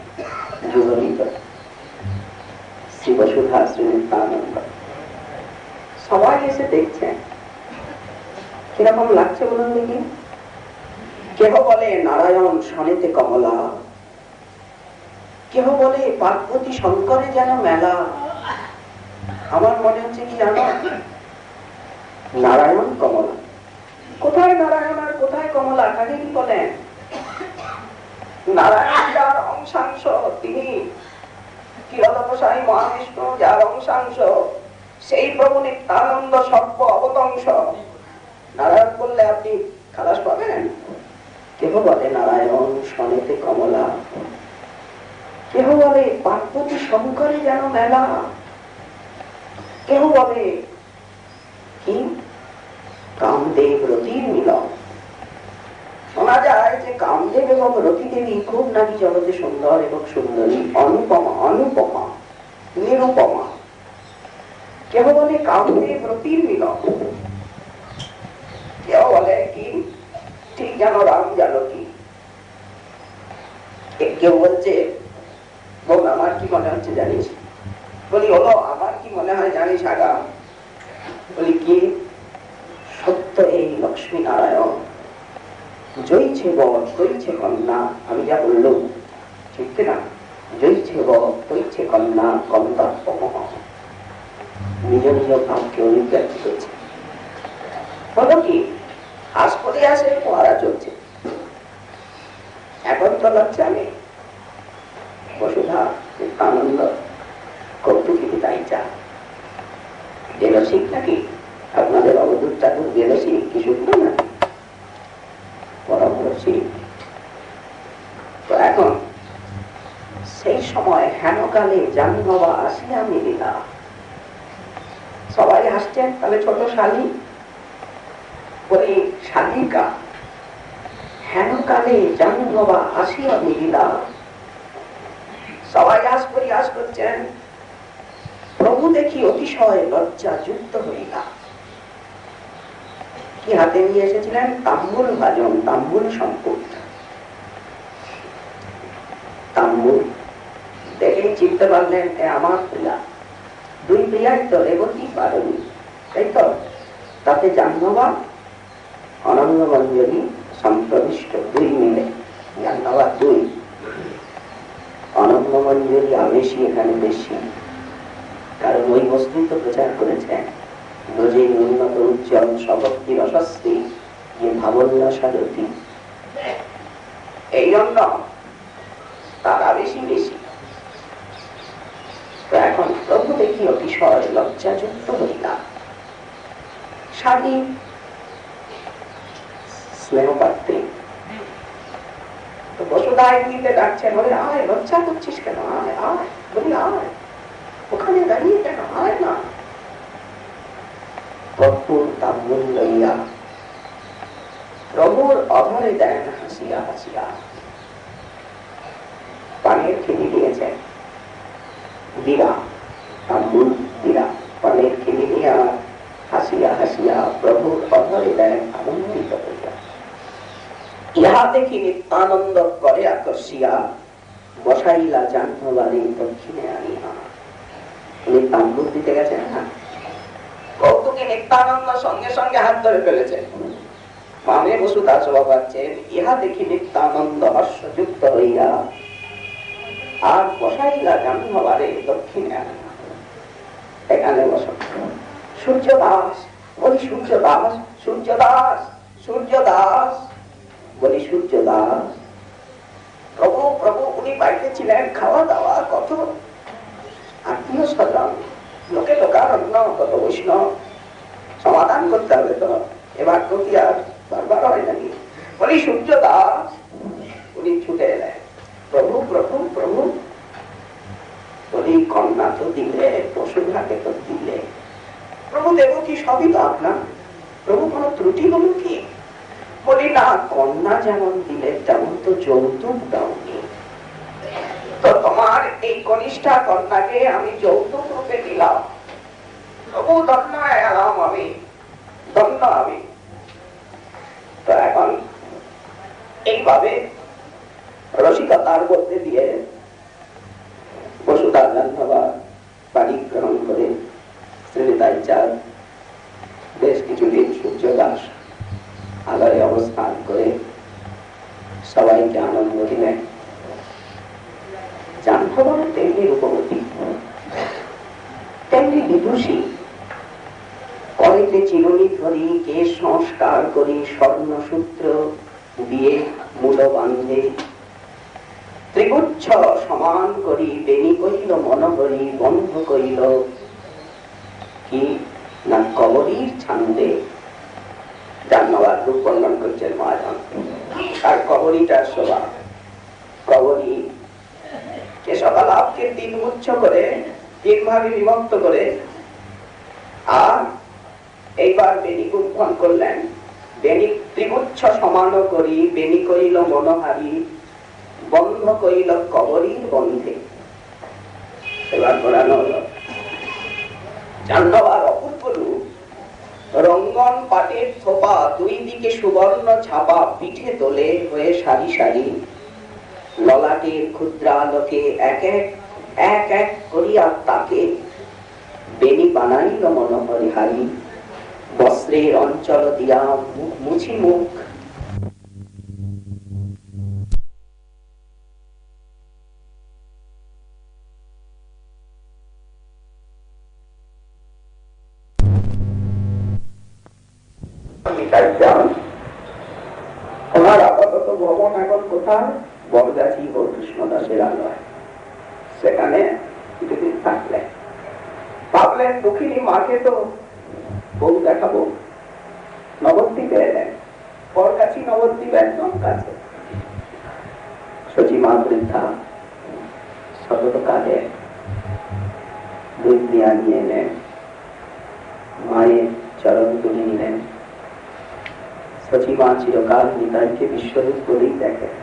যুগলিত শ্রী বসুধা শ্রী নিত্যানন্দ। সবাই এসে দেখছেন, কিরকম লাগছে বলুন দেখি। কেহ বলে নারায়ণ শনেতে কমলা, কেহ বলে পার্বতী শঙ্করে যেন মেলা। আমার মনে হচ্ছে কি জানো, নারায়ণ কমলা। কোথায় নারায়ণ আর কোথায় কমলা, কাকে কি বলেন? নারায়ণ যার অংশাংশ, তিনি কিরণসাই মহাবিষ্ণু যার অংশাংশ, সেই প্রভু নিত্যানন্দ সর্ব অবতংশ। নারায়ণ বললে আপনি খালাস পাবেন। কেহ বলে নারায়ণ শনেতে কমলা, কেহ বলে পার্বতী শঙ্করে যেন মেলা, কেহ বলে কি কামদেব রতির মিলন। শোনা যায় যে কামদেব এবং রতি দেবী খুব নাকি জগতে সুন্দর এবং সুন্দরী, অনুপমা অনুপমা নিরুপমা। কেহ বলে কামদেব রতির মিলন, কেউ বলে কি ঠিক জানো রাম জানো কি। কেউ বলছে বোন আমার কি মনে হচ্ছে জানিস? বলি হলো আমার কি মনে হয় জানিস আগা? বলি কি? সত্য এই লক্ষ্মী নারায়ণ, জয়ছে বর তৈছে কন্যা। আমি যা বললুম ঠিক না? জয়ছে বর তৈছে কন্যা কন্যাপমহ। নিজ নিজ ভাবকে অভিব্যক্তি করছে। হলো কি হাসপতি আসে পড়া চলছে। এখন তো লজ্জা নেই। বসুধা আনন্দ কৌতুকি তাই চা জেলসিক নাকি? আপনাদের অবধূত ঠাকুর জেলসিক কি শুনল না? তো এখন সেই সময় হেনকালে জানি বাবা আসিয়া মিলিলা। সবাই হাসছেন। তাহলে ছোট শালী ওই শালিকা হেনকালে জানি বাবা আসিয়া মিলিলা। সবাই হাস করছেন। প্রভু দেখি অতিশয় লজ্জা যুক্ত হইলা। কি হাতে নিয়ে এসেছিলেন? তাম্বুল ভাজন, তাম্বুল সম্পদ। তাম্বুল দেখেই চিনতে পারলেন আমার প্রিয়া। দুই প্রিয়াই তো রেবতী পারণী, তাই তো? তাতে জাহ্নবা অনন্য মঞ্জরি সম্প্রবিষ্ট, দুই মিলে জাহ্নবা দুই। অনন্য মঞ্জরি আবেশী এখানে বেশি, কারণ ওই বস্তুই তো প্রচার করেছেন। ব্রজে উন্নত উজ্জ্বল সভক্তি রসস্বী যে ভাবন্যাসারথী, এই জন্য তারা বেশি বেশি। তো এখন প্রভু দেখি অতিশয় লজ্জাযুক্ত হইলা। স্বামী স্নেহ পাত্রী তো বসুধায় দিতে ডাকছেন, বলে আয়, লজ্জা করছিস কেন? আয় আয়, বলি আয়, ওখানে দাঁড়িয়ে কেন? আয় না। কর্পূর তাম্বুল লইয়া প্রভুর অধরে দেন হাসিয়া হাসিয়া। পানের খেলি দিয়েছেন বীরা, তাম্বুল বীরা, পানের খেলি দিয়া হাসিয়া হাসিয়া প্রভুর অধরে দেন আনন্দিত হইয়া। ইহা দেখি নিত্যানন্দ করে আকর্ষিয়া বসাইলা জাহ্নবারে দক্ষিণে আনিয়া। উনি তাম্বুল দিতে গেছেন না, কৌতুকে নিত্যানন্দ সঙ্গে সঙ্গে হাত ধরে ফেলেছেন। মামে বসুধা শোভা পাচ্ছেন। ইহা দেখি নিত্যানন্দ হর্ষযুক্ত হইয়া আর বসাইলা জাহ্নবারে দক্ষিণে আনিয়া। এখানে বস। সূর্য দাস, বলি সূর্য দাস, সূর্য দাস, সূর্য দাস, বলি সূর্য দাস। প্রভু প্রভু উনি বাড়িতে ছিলেন, খাওয়া দাওয়া কত আত্মীয় স্বজন, লোকে লোকারণ্য, কত বৈষ্ণব, সমাধান করতে হবে তো। এবার তো কি আর বারবার হয় নাকি? বলি সূর্য দাস। উনি ছুটে এলেন, প্রভু প্রভু বলি, কন্যা তো দিলে, বসুধাকে তো দিলে, প্রভু দেব কি সবই তো আপনার, প্রভু কোনো ত্রুটি হলো কি? বলি না, কন্যা যেমন দিলে তেমন তো যৌতুক দাওনি, তো তোমার এই কনিষ্ঠা কন্যাকে আমি যৌতুক রূপে দিলাম, প্রভু ধন্য এলাম আমি, ধন্য আমি। তো এখন এইভাবে রসিকতার মধ্যে দিয়ে বসুধা জাহ্নবীর বাড়ি গ্রহণ করে শ্রীনিতাই চাঁদ বেশ কিছুদিন সূর্যদাস আগারে অবস্থান করে সবাইকে আনন্দ দিলেন। জাহ্নবী তেমনি রূপবতী, তেমনি বিদুষী, কলেজে চিরুনি ধরি, কেশ সংস্কার করি, স্বর্ণসূত্র দিয়ে মূল বান্ধে, ত্রিগুচ্ছ সমান করি, বেনি কহিল মনোহরি, বন্ধ করিল কি না কবরীর ছান্দে। জাহ্নবীর রূপ বর্ণন করছেন মহাজন। আর কবরীটার শোভা, কবরী কেশবালাভকে তিন গুচ্ছ করে, তিন ভাগে বিভক্ত করে, আর এইবার বেনি গুণ করলেন। বেনি ত্রিগুচ্ছ সমান করি, বেনি করিল মনোহারি, বন্ধ করিল কবরীর বন্ধে। এবার ঘোরানো হলো জাহ্নবীর অপূর্ব রূপ, রঙ্গন পাটের থোপা, দুই দিকে সুবর্ণ ছাপা, পিঠে তোলে হয়ে সারি সারি, ললাটের ক্ষুদ্রালোকে এক এক এক করিয়া তাকে বেনি বানাইল মনোহরি হারি, বস্ত্রের অঞ্চল দিয়া মুখ মুছি মুখ। ওনার আপাতত ভবন এখন কোথায়? বরগাছি ও কৃষ্ণদাসের আলয়, সেখানে কিছুদিন থাকলেন। ভাবলেন দুঃখিনী মাকে তো বউ দেখাবো, নবদ্বীপে এলেন। বরগাছি নবদ্বীপ একদম কাছে। সচিমা বৃদ্ধা সতত কাজে দুধ দিয়া নিয়ে এলেন, মায়ের চরণ তুলে নিলেন। সচিমা চিরকাল নিতাইকে বিশ্বরূপ বলেই দেখেন,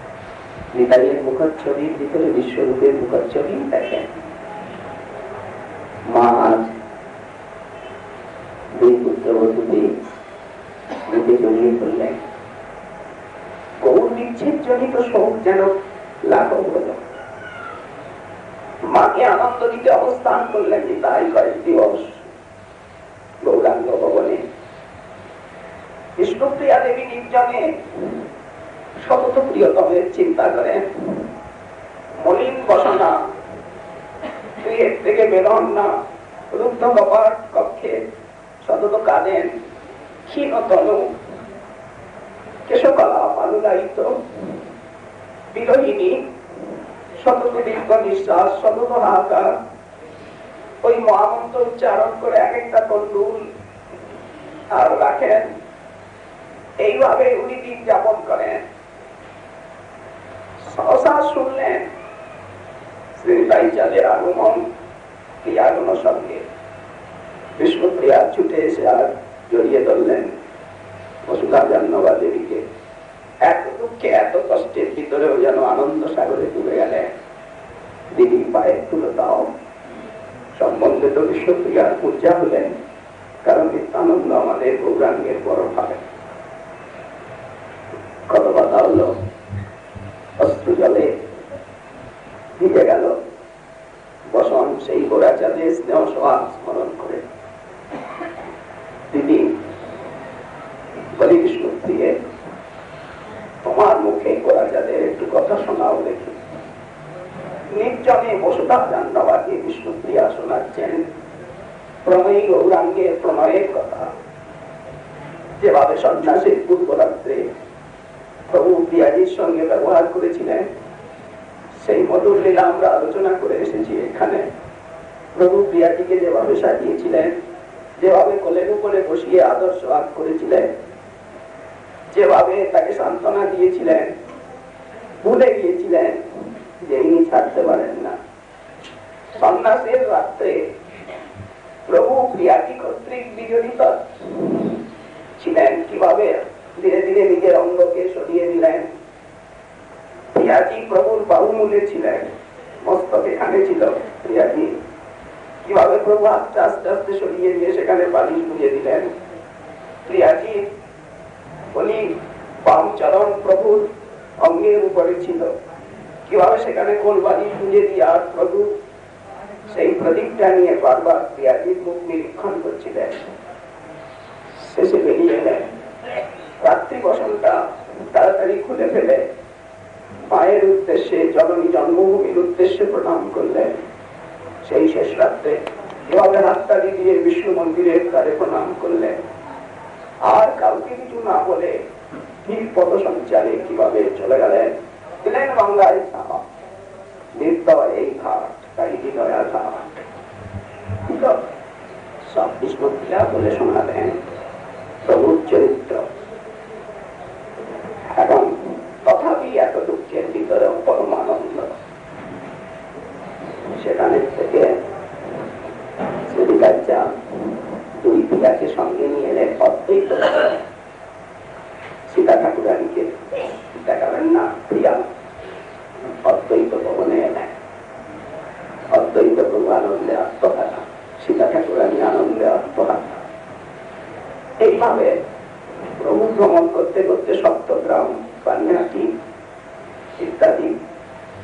নিতাইয়ের মুখচ্ছবির ভিতরে বিশ্বরূপের মুখচ্ছবি দেখেন। মা আজ দুই পুত্রবধূকে বুকে জড়িয়ে ধরলেন। গৌর বিচ্ছেদ জনিত শোক যেন লাঘব হল। মাকে আনন্দ দিতে অবস্থান করলেন নিতাই কয়েক দিবস গৌরাঙ্গ ভবনে। বিষ্ণুপ্রিয়া দেবী নির্জনে সতত প্রিয়তমের চিন্তা করেন। মলিন বসনা, গৃহের থেকে বেরোন না, রুদ্ধ কপাট কক্ষে সতত কাঁদেন। ক্ষীণ তনু, কেশকলা পালুলায়িত, বিরোহিনী, সতত দীর্ঘ নিঃশ্বাস, সতত হাহাকার। ওই মহামন্ত্র উচ্চারণ করে এক একটা তন্ডুল আর রাখেন। এইভাবে উনি দিন যাপন করেন। সহসা শুনলেন শ্রীনিতাই চাঁদের আগমন। এই আগমন সঙ্গে বিষ্ণুপ্রিয়া ছুটে এসে আর জড়িয়ে ধরলেন বসুধা জাহ্নবী দেবীকে। এত দুঃখে এত কষ্টের ভিতরেও যেন আনন্দ সাগরে ডুবে গেলেন। দিদি পায়ে তুলে দাও সম্বন্ধে তো বিষ্ণুপ্রিয়ার পূজা হলেন, কারণ নিত্যানন্দ আমাদের গৌরাঙ্গের বড় ভাই। কত কথা হলো, অস্ত্র জলে ভিজে গেল। বসন সেই গোড়াচাঁদের স্নেহ সোহাগ স্মরণ করে দিদি বলি, বিষ্ণুপ্রিয়ে তোমার মুখে গোড়াচাঁদের একটু কথা শোনাও দেখি। নির্জনে বসুধা জাহ্নবীকে বিষ্ণুপ্রিয়া শোনাচ্ছেন প্রণয়ী গৌরাঙ্গের প্রণয়ের কথা। যেভাবে সন্ন্যাসীর পূর্বরাত্রে প্রভু প্রিয়াজির সঙ্গে ব্যবহার করেছিলেন, সেই মধুর লীলা আমরা আলোচনা করে এসেছি এখানে। প্রভু প্রিয়াজিকে যেভাবে সাজিয়েছিলেন, যেভাবে কোলের উপরে বসিয়ে আদর্শ আগ করেছিলেন, যেভাবে তাকে সান্ত্বনা দিয়েছিলেন, ভুলে গিয়েছিলেন যে ইনি অবিনাশের রাত্রে প্রভু প্রিয়াজি কর্তৃক বিজড়িত ছিলেন, কিভাবে ধীরে ধীরে নিজের অঙ্গকে সরিয়ে নিলেন। প্রিয়াজি প্রভুর বাহুমূলে ছিলেন, মস্তক এখানে ছিল প্রিয়াজি, কিভাবে প্রভু আস্তে আস্তে আস্তে সরিয়ে নিয়ে সেখানে বালিশ গুঁজে দিলেন। প্রিয়াজি বলি বাম চরণ প্রভুর অঙ্গের উপরে ছিল, কিভাবে সেখানে কোন বালিশ গুঁজে দিয়ে আর প্রভু সেই প্রদীপটা নিয়ে বারবার প্রিয়াজির মুখ নিরীক্ষণ করছিলেন। শেষে বেরিয়ে এলেন, রাত্রি বসনটা তাড়াতাড়ি খুলে ফেলে মায়ের উদ্দেশ্যে, জননী জন্মভূমির উদ্দেশ্যে প্রণাম করলেন। সেই শেষ রাত্রে কিভাবে হাততালি দিয়ে বিষ্ণু মন্দিরের দ্বারে প্রণাম করলেন, আর কাউকে কিছু না বলে ধীর পদসঞ্চারে কিভাবে চলে গেলেন। দিলেন গঙ্গায় ঘাট, নির্দয় এই ঘাট, তাই হৃদয়া ঘাট। সব বিষ্ণুপ্রিয়া বলে শোনালেন প্রভুর চরিত্র। এখন তথাপি এত দুঃখের ভিতরে পরমানন্দ। সেখানে থেকে দুই প্রিয়াকে সঙ্গে নিয়ে এলেন অদ্বৈত সীতা ঠাকুরানীকে দেখাবেন না, প্রিয়া অদ্বৈত ভবনে এলেন। অদ্বৈত প্রভু আনন্দে আত্মহারা, সীতা ঠাকুরানী আনন্দে আত্মহারা। এইভাবে প্রভু ভ্রমণ করতে করতে সপ্তগ্রাম, পানিহাটি ইত্যাদি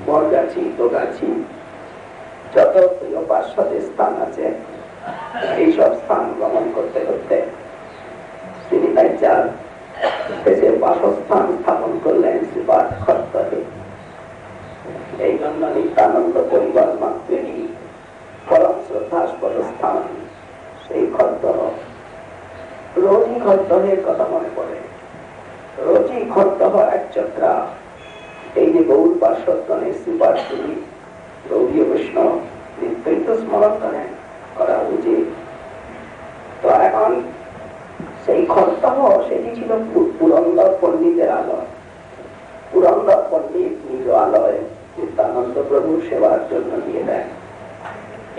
বরগাছি, দোগাছি, যত প্রিয় পার্শ্বদের স্থান আছে এইসব স্থান ভ্রমণ করতে করতে তিনি তাই চার দেশের বাসস্থান স্থাপন করলেন শ্রীপাঠ খড়দহে। এই জন্য নিত্যানন্দ পরিবার মাত্রেরই পরম শ্রদ্ধাস্পদ স্থান সেই খড়দহ। রোজই খড়দহের কথা মনে পড়ে, রোজই খড়দহ এক চক্রা। এই যে গৌর পার্শ্বগণের শ্রীপাঠগুলি গৌরীয় বৈষ্ণব নিত্যই তো স্মরণ করেন, করা উচিত। তো এখন সেই খড়দহ সেটি ছিল পুরন্দর পণ্ডিতের আলয়। পুরন্দর পণ্ডিত নিজ আলয় নিত্যানন্দ প্রভুর সেবার জন্য দিয়ে দেন।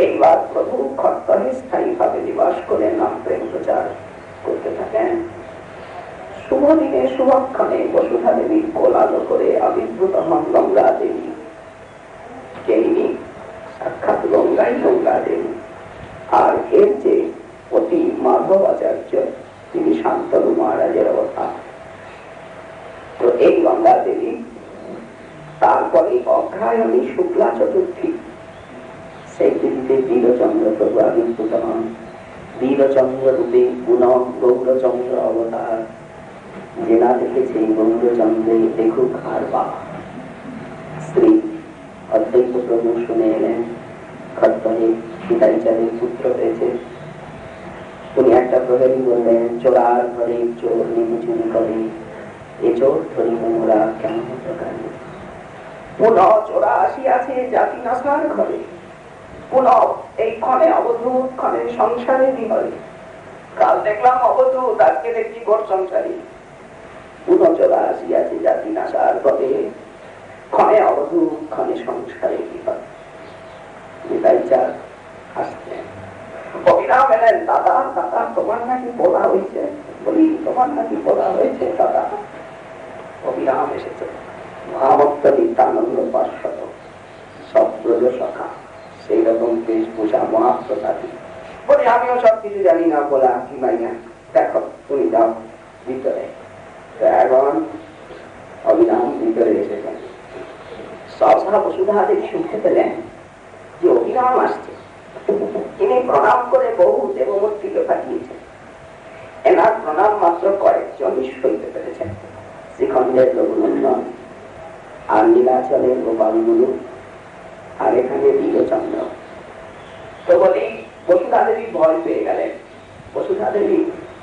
এইবার প্রভু খড়দহে স্থায়ী ভাবে নিবাস করে নাম প্রেম প্রচার করতে থাকেন। শুভ দিনে শুভক্ষণে বসুধা দেবীর কোল আলো করে আবির্ভূত হন গঙ্গা দেবী। কেইনি সাক্ষাৎ গঙ্গাই গঙ্গা দেবী। আর এর যে অতি মাধব আচার্য, তিনি শান্তনু মহারাজের অবতার। তো এই গঙ্গা দেবী তারপরে অগ্রায়ণী শুক্লা চতুর্থী, সেই দিদিতে বীরচন্দ্র প্রভু আবির্ভূত হন। বীরচন্দ্র রূপে পুনঃ গৌরচন্দ্র অবতার। যে না দেখেছে গৌরচন্দ্রে দেখুক আর বা। শ্রী অদ্বৈত প্রভু শুনে এলেন খড়দহে পিতাইচারের পুত্র হয়েছে। তিনি একটা প্রহরী বললেন, চোরার ঘরে চোর নিমু চুরি করে, এ চোর ধরি মোরা কেমন প্রকারে। পুনঃ চোরা আসিয়াছে জাতি নাশার ঘরে, পুনঃ এই ক্ষণে অবধূত, ক্ষণে সংসারে বিহরে। কাল দেখলাম অবধূত, আজকে দেখছি ঘর সংসারী। পুনঃ চোরা আসিয়াছে জাতি নাশার ঘরে, ক্ষণে অবধূত, ক্ষণে সংসারে বিহরে। নিতাইচার আসতেন, অবিরাম এলেন, দাদা দাদা তোমার নাকি বলা হয়েছে। বলি তোমার নাকি বলা হয়েছে দাদা? অবিরাম এসেছে মহাভক্ত নিত্যানন্দ পার্শ্বদ, সব ব্রজ সখা, সেই রকম বেশভূষা মহাপ্রসাদী। বলি আমিও সব কিছু জানি না, বলা কি মাইয়া, দেখো তুমি যাও ভিতরে। এখন অবিরাম ভিতরে এসেছেন। সহসা বসুধা দেবী শুনতে পেলেন যে অবিরাম আসছে। তিনি প্রণাম করে বহু দেবমূর্তিকে পাঠিয়েছেন। এনার প্রণাম মাত্র কয়েকজনই সইতে পেরেছেন, শ্রীখণ্ডের রঘুনন্দন, আর নীলাচলের গোপালগুরু, আর এখানে বীরচন্দ্র। তো বলি বসুধা দেবী ভয় পেয়ে গেলেন। বসুধা দেবী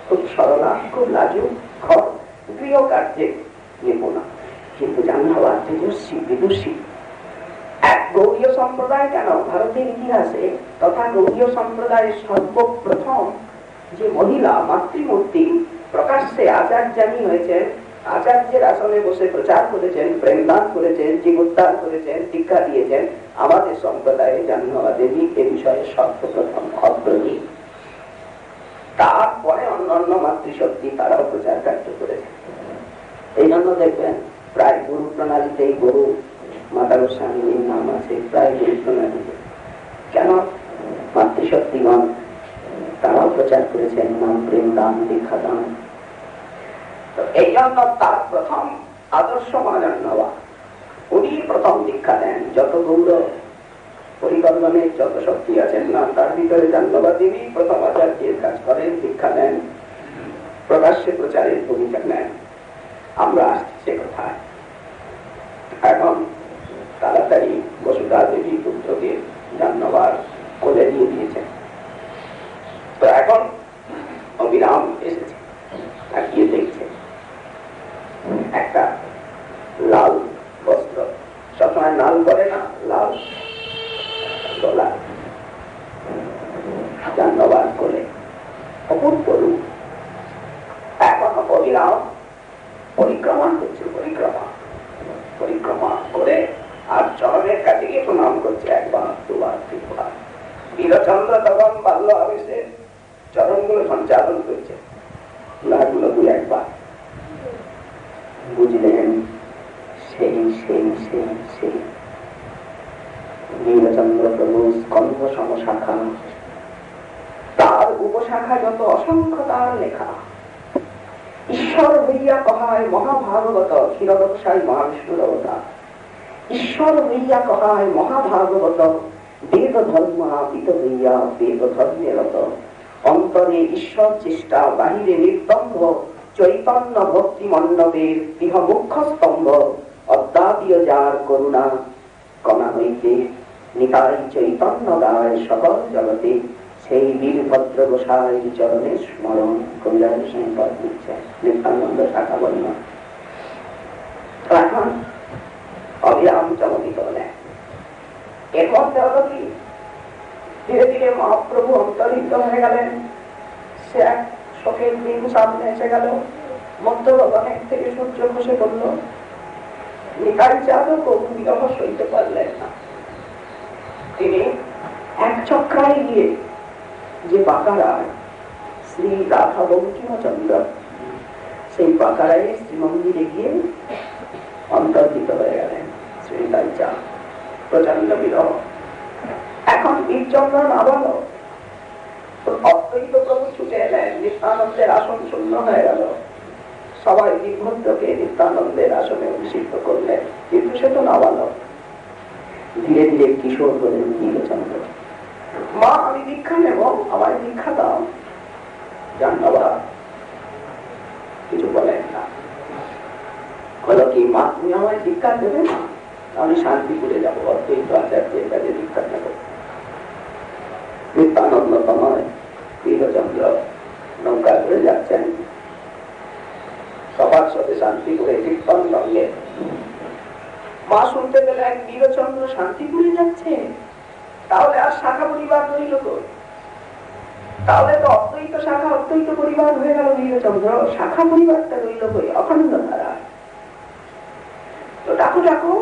খুব সরলা, খুব লাজুক, গৃহ কার্যে নিপুণা, কিন্তু জানা তেজস্বী, বিদুষী। এক গৌড়ীয় সম্প্রদায় কেন, ভারতের ইতিহাসে তথা গৌড়ীয় সম্প্রদায়ের সর্বপ্রথম যে মহিলা মাতৃমূর্তি প্রকাশ্যে আচার্যানী হয়েছেন, আচার্যের আসনে বসে প্রচার করেছেন, প্রেমদান করেছেন, জীবোদ্ধার করেছেন, দীক্ষা দিয়েছেন, আমাদের সম্প্রদায়ে জাহ্নবী দেবী এ বিষয়ে সর্বপ্রথম অগ্রণী। তারপরে অন্যান্য মাতৃশক্তি তারাও প্রচার কার্য করেছে। এই জন্য দেখবেন প্রায় গুরু প্রণালীতেই গুরু মাতা গোস্বামীর নাম আছে, প্রায় গুরু প্রণালীতে। কেন? মাতৃশক্তিগণ তারাও প্রচার করেছেন নাম, প্রেম দান, দীক্ষা দান। তো এই জন্য তার প্রথম আদর্শ মা জাহ্নবী, উনি প্রথম দীক্ষা দেন। যত গৌর পরিকল্পনের যত শক্তি আছেন না, তার ভিতরে জাহ্নবী দেবী প্রথম আচার্যের কাজ করেন, দীক্ষা দেন, প্রকাশ্যে প্রচারের ভূমিকা নেন। আমরা আসছি সে কথায়। এখন তাড়াতাড়ি বসুধা দেবী পুত্রকে জাহ্নবীর কোলে দিয়ে দিয়েছেন। তো এখন অবিরাম এসেছে, তাকিয়ে দেখছে একটা লাল বস্ত্র, সবসময় লাল করে না, লাল গলা, জাহ্নবীর কোলে অপূর্ব রূপ। এখন অবিরাম পরিক্রমা করছে, পরিক্রমা করে আর চরণের কাছে গিয়ে প্রণাম করছে, একবার দুবার তিনবার। বীরচন্দ্র তখন বাল্য আবেশে চরণগুলো সঞ্চালন করছে, লাগুলো দু একবার। বুঝলেন সেই সেই সেই সেই নীলচন্দ্র প্রভু স্কন্ধ সমশাখা, তার উপশাখা যত অসংখ্য তার লেখা। ঈশ্বর হইয়া কহায় মহাভাগবত ক্ষীরদসাই মহাবিষ্ণুর অবতার। ঈশ্বর হইয়া কহায় মহাভাগবত বেদ ধর্ম পিত হইয়া বেদ ধর্মে রত। অন্তরে ঈশ্বর চেষ্টা, বাহিরে নির্দম্ভ, চৈতন্য ভক্তি মণ্ডপের ইহ মুখ্য স্তম্ভ। অদ্যাপীয় যার করুণা কণা হইতে নিতাই চৈতন্য গায় সকল জগতে, সেই বীরভদ্র গোসাই চরণে স্মরণ। কবিরাজ সম্পদ দিচ্ছে নিত্যানন্দ শাখা বর্ণনা। এখন অবিরাম চমকিত হলেন। এর মধ্যে হলো কি, ধীরে ধীরে মহাপ্রভু অন্তর্হিত হয়ে গেলেন। সে এক শোকের দিন সামনে এসে গেল। মধ্য গগনের থেকে সূর্য খসে পড়ল। নিতাই চাঁদও কবু বিরহ সইতে পারলেন না। তিনি এক চক্রায় গিয়ে যে বাঁকারায় শ্রী রাধা বঙ্কিমচন্দ্র, সেই বাঁকারায় শ্রীমন্দিরে গিয়ে অন্তর্হিত হয়ে গেলেন শ্রী নিতাই চাঁদ। প্রচন্ড বিরহ। এখন বীরচন্দ্র নাবালক, অদ্বৈত প্রভু ছুটে এলেন, নিত্যানন্দের আসন শূন্য হয়ে গেল। সবাই বীরভদ্রকে নিত্যানন্দের আসনে অভিষিক্ত করলেন, কিন্তু সে তো নাবালক। ধীরে ধীরে কিশোর হলেন নীলচন্দ্র। মা আমি দীক্ষা নেব, আমায় দীক্ষা দাও। জাহ্নবী কিছু বলেন না। বলো কি, মা তুমি আমায় দীক্ষা দেবে না? আমি শান্তিপুরে যাবো, অদ্বৈত আচার্যের কাছে দীক্ষা নেব। নিত্যানন্দ তনয় নীলচন্দ্র নৌকা করে যাচ্ছেন সবার সাথে শান্তিপুরে কীর্তন সঙ্গে। মা শুনতে পেলেন নীলচন্দ্র শান্তিপুরে যাচ্ছে, তাহলে আর শাখা পরিবার রইল কই? তাহলে তো অদ্বৈত শাখা অদ্বৈত পরিবার হয়ে গেল নীলচন্দ্র, শাখা পরিবারটা রইল কই? অখণ্ড ধারা। তো ডাকো ডাকো,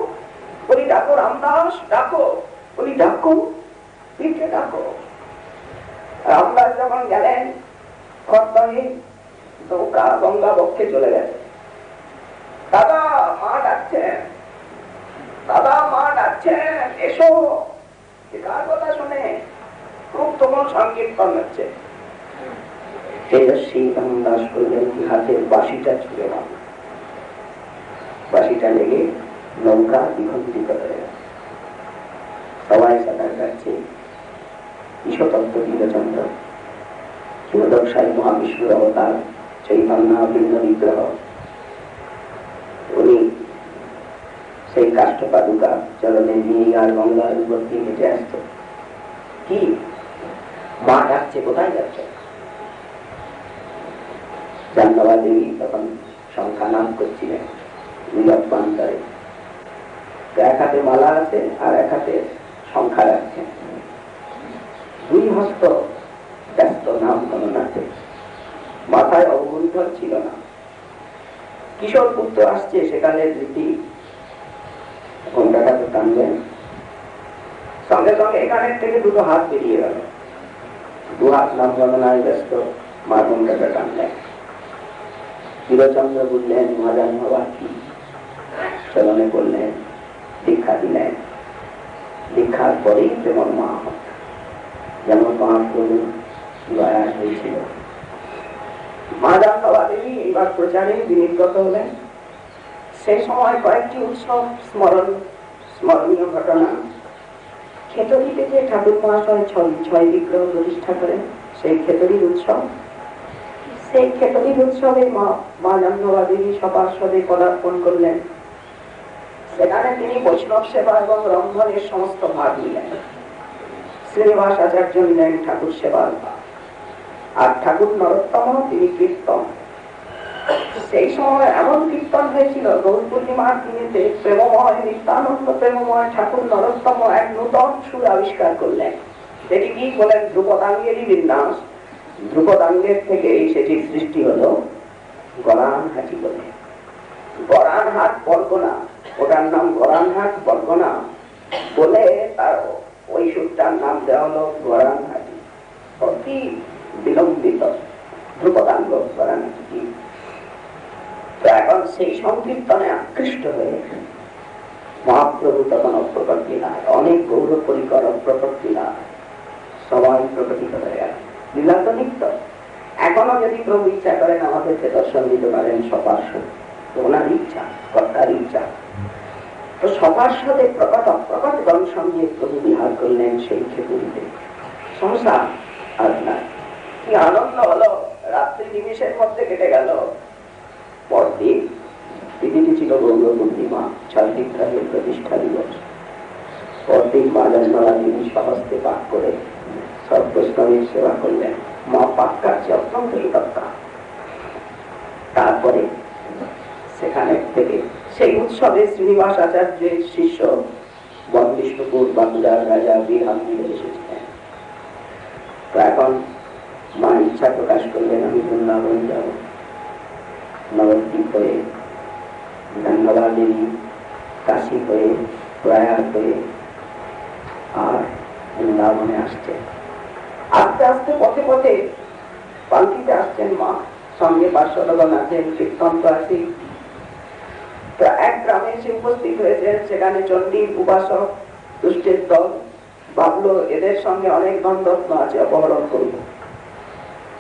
বলি ডাকো রামদাস, ডাকো, বলি ডাকো, পীঠে ডাকো। রামদাস যখন গেলেন খড়দহে, নৌকা গঙ্গা বক্ষে চলে গেছে। দাদা মা ডাকছেন, দাদা মা ডাকছেন, এসো। কার কথা শুনে? খুব তোমার সংকীর্তন হচ্ছে। তেজস্বী রামদাস করলেন কি, হাতের বাঁশিটা ছুড়ে দাও। বাঁশিটা লেগে নৌকা বিভক্তিত হয়ে গেল। সবাই সাঁতার কাটছে। ঈশ্বরতত্ত্ব নীলচন্দ্র, ক্ষীরদসাই মহাবিষ্ণুর অবতার, চৈতন্য ভিন্ন বিগ্রহ। উনি সেই কাষ্ঠ পাদুকা চরণে নিয়ে আর গঙ্গার উপর দিয়ে হেঁটে আসছে। কি মা ডাকছে, কোথায় যাচ্ছে? জাহ্নবী দেবী তখন সংখ্যা নাম করছিলেন নীরব বান্তরে। এক হাতে মালা আছে আর এক হাতে সংখ্যা রাখছেন। দুই হস্ত ব্যস্ত নাম গণনাতে, মাথায় অবগুণ্ঠন ছিল না। কিশোর পুত্র আসছে, সেকালের রীতি ঘোমটাটা তো টানবেন, সঙ্গে এখানের থেকে দুটো হাত বেরিয়ে গেল, দু হাত নাম গণনায় ব্যস্ত। মা গঙ্গাটা টানলেন। চিরচন্দ্র বললেন, মহাজান বাবা কি? চরণে বললেন, দীক্ষা দিলেন। দীক্ষার পরেই যেমন মা যেমন মহাপ্রভু দয়া হয়েছিল। মহাজান বাবা দেবী এইবার প্রচারে বিনির্গত হলেন। সেই সময় কয়েকটি উৎসব স্মরণীয় ঘটনা। খেতড়িতে যে ঠাকুর মহাশয় 6 বিগ্রহ প্রতিষ্ঠা করেন, সেই খেতড়ির উৎসব, সেই খেতড়ির উৎসবে মা জাহ্নবী দেবী সপার্ষদে পদার্পণ করলেন। সেখানে তিনি বৈষ্ণব সেবা এবং রন্ধনের সমস্ত ভাগ নিলেন। শ্রীনিবাস আচার্য নিলেন ঠাকুর সেবার ভাগ, আর ঠাকুর নরোত্তম তিনি কীর্তন। সেই সময় এমন কীর্তন হয়েছিল, গৌর পূর্ণিমার দিনেতে প্রেমময় নিত্যানন্দ প্রেমময় ঠাকুর নরোত্তম এক নূতন সুর আবিষ্কার করলেন। সেটি কি বলেন? ধ্রুপদাঙ্গেরই বিন্যাস। ধ্রুপদাঙ্গের থেকে সেটির সৃষ্টি হলো গরানহাটি বলে। গরানহাট বরগনা, ওটার নাম গরানহাট বরগনা বলে তার ওই সুরটার নাম দেওয়া হলো গরানহাটি। অতি বিলম্বিত ধ্রুপদাঙ্গ গরানহাটি। তো এখন সেই সংকীর্তনে আকৃষ্ট হয়ে মহাপ্রভু তখন অপ্রকট লীলায়, অনেক গৌর পরিকর অপ্রকট লীলায় সবাই প্রকটিত হয়ে গেল। লীলা তো নিত্য। এখনো যদি প্রভু ইচ্ছা করেন আমাদেরকে দর্শন দিতে পারেন সপার্ষদ, ওনার ইচ্ছা, কর্তার ইচ্ছা। তো সপার্ষদে প্রকট অপ্রকট গণ সঙ্গে প্রভু বিহার করলেন সেই খেতুরিতে। সংসার আর না, কি আনন্দ হলো! রাত্রি নিমিষের মধ্যে কেটে গেল। পরদিন তিথিটি ছিল গৌর পূর্ণিমা, 6 বিগ্রহের প্রতিষ্ঠা দিবস। পরদিন মা জাহ্নবী স্বহস্তে পাক করে সব বৈষ্ণবের সেবা করলেন। মা পাক কার্যে অত্যন্ত কৃতজ্ঞা। তারপরে সেখানে থেকে সেই উৎসবে শ্রীনিবাস আচার্যের শিষ্য বনবিষ্ণুপুর বাঁকুড়ার রাজা বীরহান্দিরে এসেছিলেন। তো এখন মা ইচ্ছা প্রকাশ করলেন, আমি বৃন্দাবন যাব। নবদ্বীপ হয়ে, জাহ্নবী কাশী হয়ে, প্রয়াগ হয়ে আর বৃন্দাবনে আসছে। আস্তে আস্তে পথে পথে পালকিতে আসছেন মা, সঙ্গে পার্শ্বদগণ আছেন, কীর্তন তো আছি। তো এক গ্রামে এসে উপস্থিত হয়েছেন। সেখানে চণ্ডীর উপাসক দুষ্টের দল ভাবলো এদের সঙ্গে অনেক ধনরত্ন আছে, অপহরণ করব।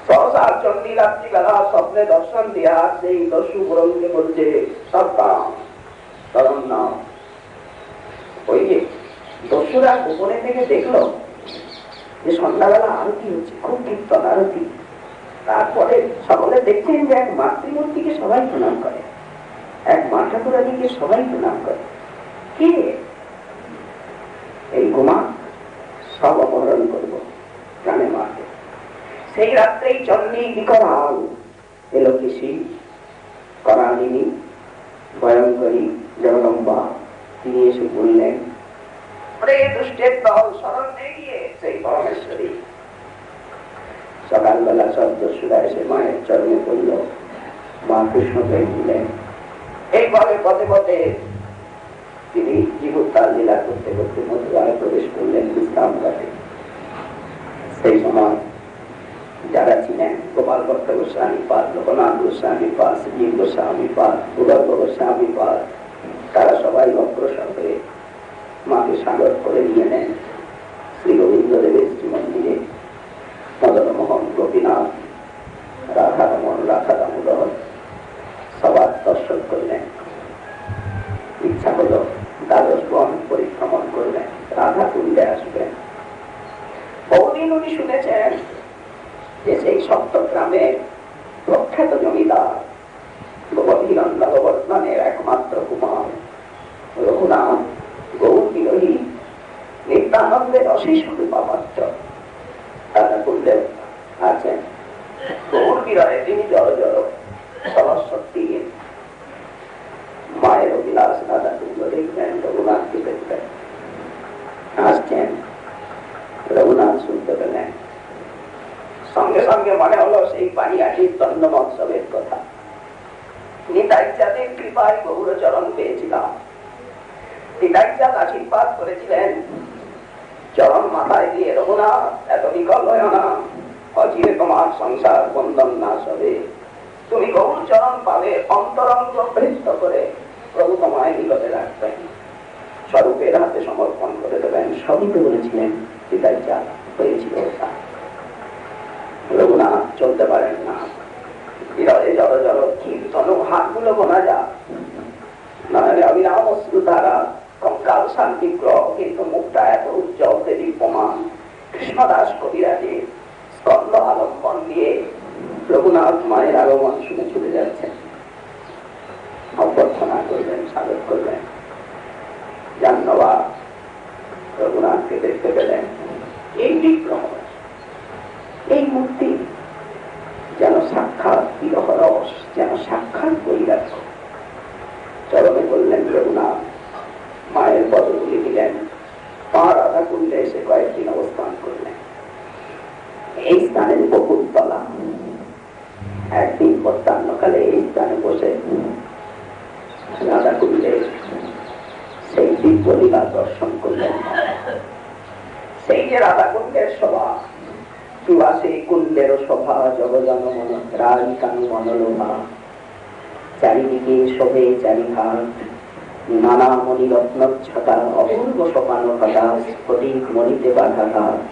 সহসা চণ্ডী রাত্রিবেলা স্বপ্নে দর্শন দিয়া সেই দস্যু বরণকে বলছে, সাবধান, তরণ নাও। ওই যে দস্যুরা গোপনে থেকে দেখলো যে সন্ধ্যাবেলা আরতি হচ্ছে, খুব কীর্তন আরতি। তারপরে সকলে দেখছেন যে এক মাতৃমূর্তিকে সবাই প্রণাম করে, এক মা ঠাকুরানীকে সবাই প্রণাম করে। কে? এই গোমা, সব অপহরণ করবো, প্রাণে মারবে। সেই রাত্রেই চণ্ডী বিকরাল এলো কৃষি করালিনী ভয়ঙ্করী জগদম্বা। তিনি এসে বললেন, দুষ্টের দল স্মরণ গিয়ে সেই পরমেশ্বরী। সকালবেলা সব দস্যুরা এসে মায়ের চরণে পড়ল, মা কৃষ্ণকে দিলেন। এইভাবে পথে পথে তিনি জীবতার লীলা করতে করতে মথুরায় প্রবেশ করলেন বিশ্রাম ঘাটে। সেই সময় যারা ছিলেন গোপাল ভট্ট গোস্বামী পাল, লোকনাথ গোস্বামী পাল, শ্রীজীব গোস্বামী পাল, ভূগর্ভ গোস্বামী পাল, তারা সবাই অগ্রসর হয়ে মাকে সাগর করে নিয়ে নেন শ্রী গোবিন্দ দেবের শ্রী মন্দিরে। মদন মোহন, গোপীনাথ, রাধারমন, রাধা দামোদর সবার দর্শন করলেন। ইচ্ছা হল দ্বাদশ বন পরিভ্রমণ করলেন, রাধা কুণ্ডে আসবেন। বহুদিন উনি শুনেছেন যে সেই সপ্তগ্রামে প্রখ্যাত জমিদার গোবর্ধনের একমাত্র কুমার রঘুনাথ গৌর বিরোহী নিত্যানন্দের অশেষ কৃপাপাত্র রাধা কুণ্ডে আছেন। গৌর বিরহে তিনি জড় জড় সরস্বতী মায়ের অভিলাষ রাধা কুণ্ড দেখবেন, রঘুনাথকে দেখবেন। আসছেন, রঘুনাথ শুনতে পেলেন। সঙ্গে সঙ্গে মনে হলো সেই পানিহাটির দণ্ড মহোৎসবের কথা। নিতাই চাঁদের কৃপায় গৌরচরণ পেয়েছিলাম। নিতাই চাঁদ আশীর্বাদ করেছিলেন চরণ মাথায় দিয়ে রঘুনাথ এত বিকল হয় না, অচিরে তোমার সংসার বন্ধন নাশ হবে, তুমি গৌর চরণ পাবে অন্তরঙ্গ বৃত্ত করে প্রভু তোমায় নিকটে রাখবেন, স্বরূপের হাতে সমর্পণ করে দেবেন। সবই তো বলেছিলেন পিতাই যা হয়েছিল। রঘুনাথ চলতে পারেন না, হৃদয়ে জল জল কীর্তন হাতগুলো গোনা যা, নাহলে অবিরাম অশ্রু তারা কঙ্কাল শান্তি গ্রহ, কিন্তু মুখটা এত উজ্জ্বল দীপ্যমান। কৃষ্ণদাস কবিরাজে স্কন্দ আলম্বন দিয়ে রঘুনাথ মায়ের আগমন শুনে চলে যাচ্ছেন। অভ্যর্থনা করলেন, স্বাগত করলেন। ধন্যবাদ। রঘুনাথকে দেখতে পেলেন, এই বিগ্রহ, এই মূর্তি যেন সাক্ষাৎ বিরহ রস, যেন সাক্ষাৎ বৈরাগ্য। চরণে বললেন রঘুনাথ, মায়ের পদগুলি দিলেন, পা রাধা কুণ্ডে এসে কয়েকদিন অবস্থান করলেন। এই স্থানের বকুলতলা। একদিন প্রত্যাহ্নকালে এই স্থানে বসে রাধা কুণ্ডে সেই দিব্য লীলা দর্শন করলেন। সেই যে রাধা কুণ্ডের শোভা, কিংবা সেই কুণ্ডের শোভা জগজন মন রাই কানু মনোলোভা, চারিদিকে শোভে চারিঘাট, নানা মণি রত্নচ্ছটা, অপূর্ব সোপানঘটা, স্ফটিক মণিতে বাঁধা ঘাট।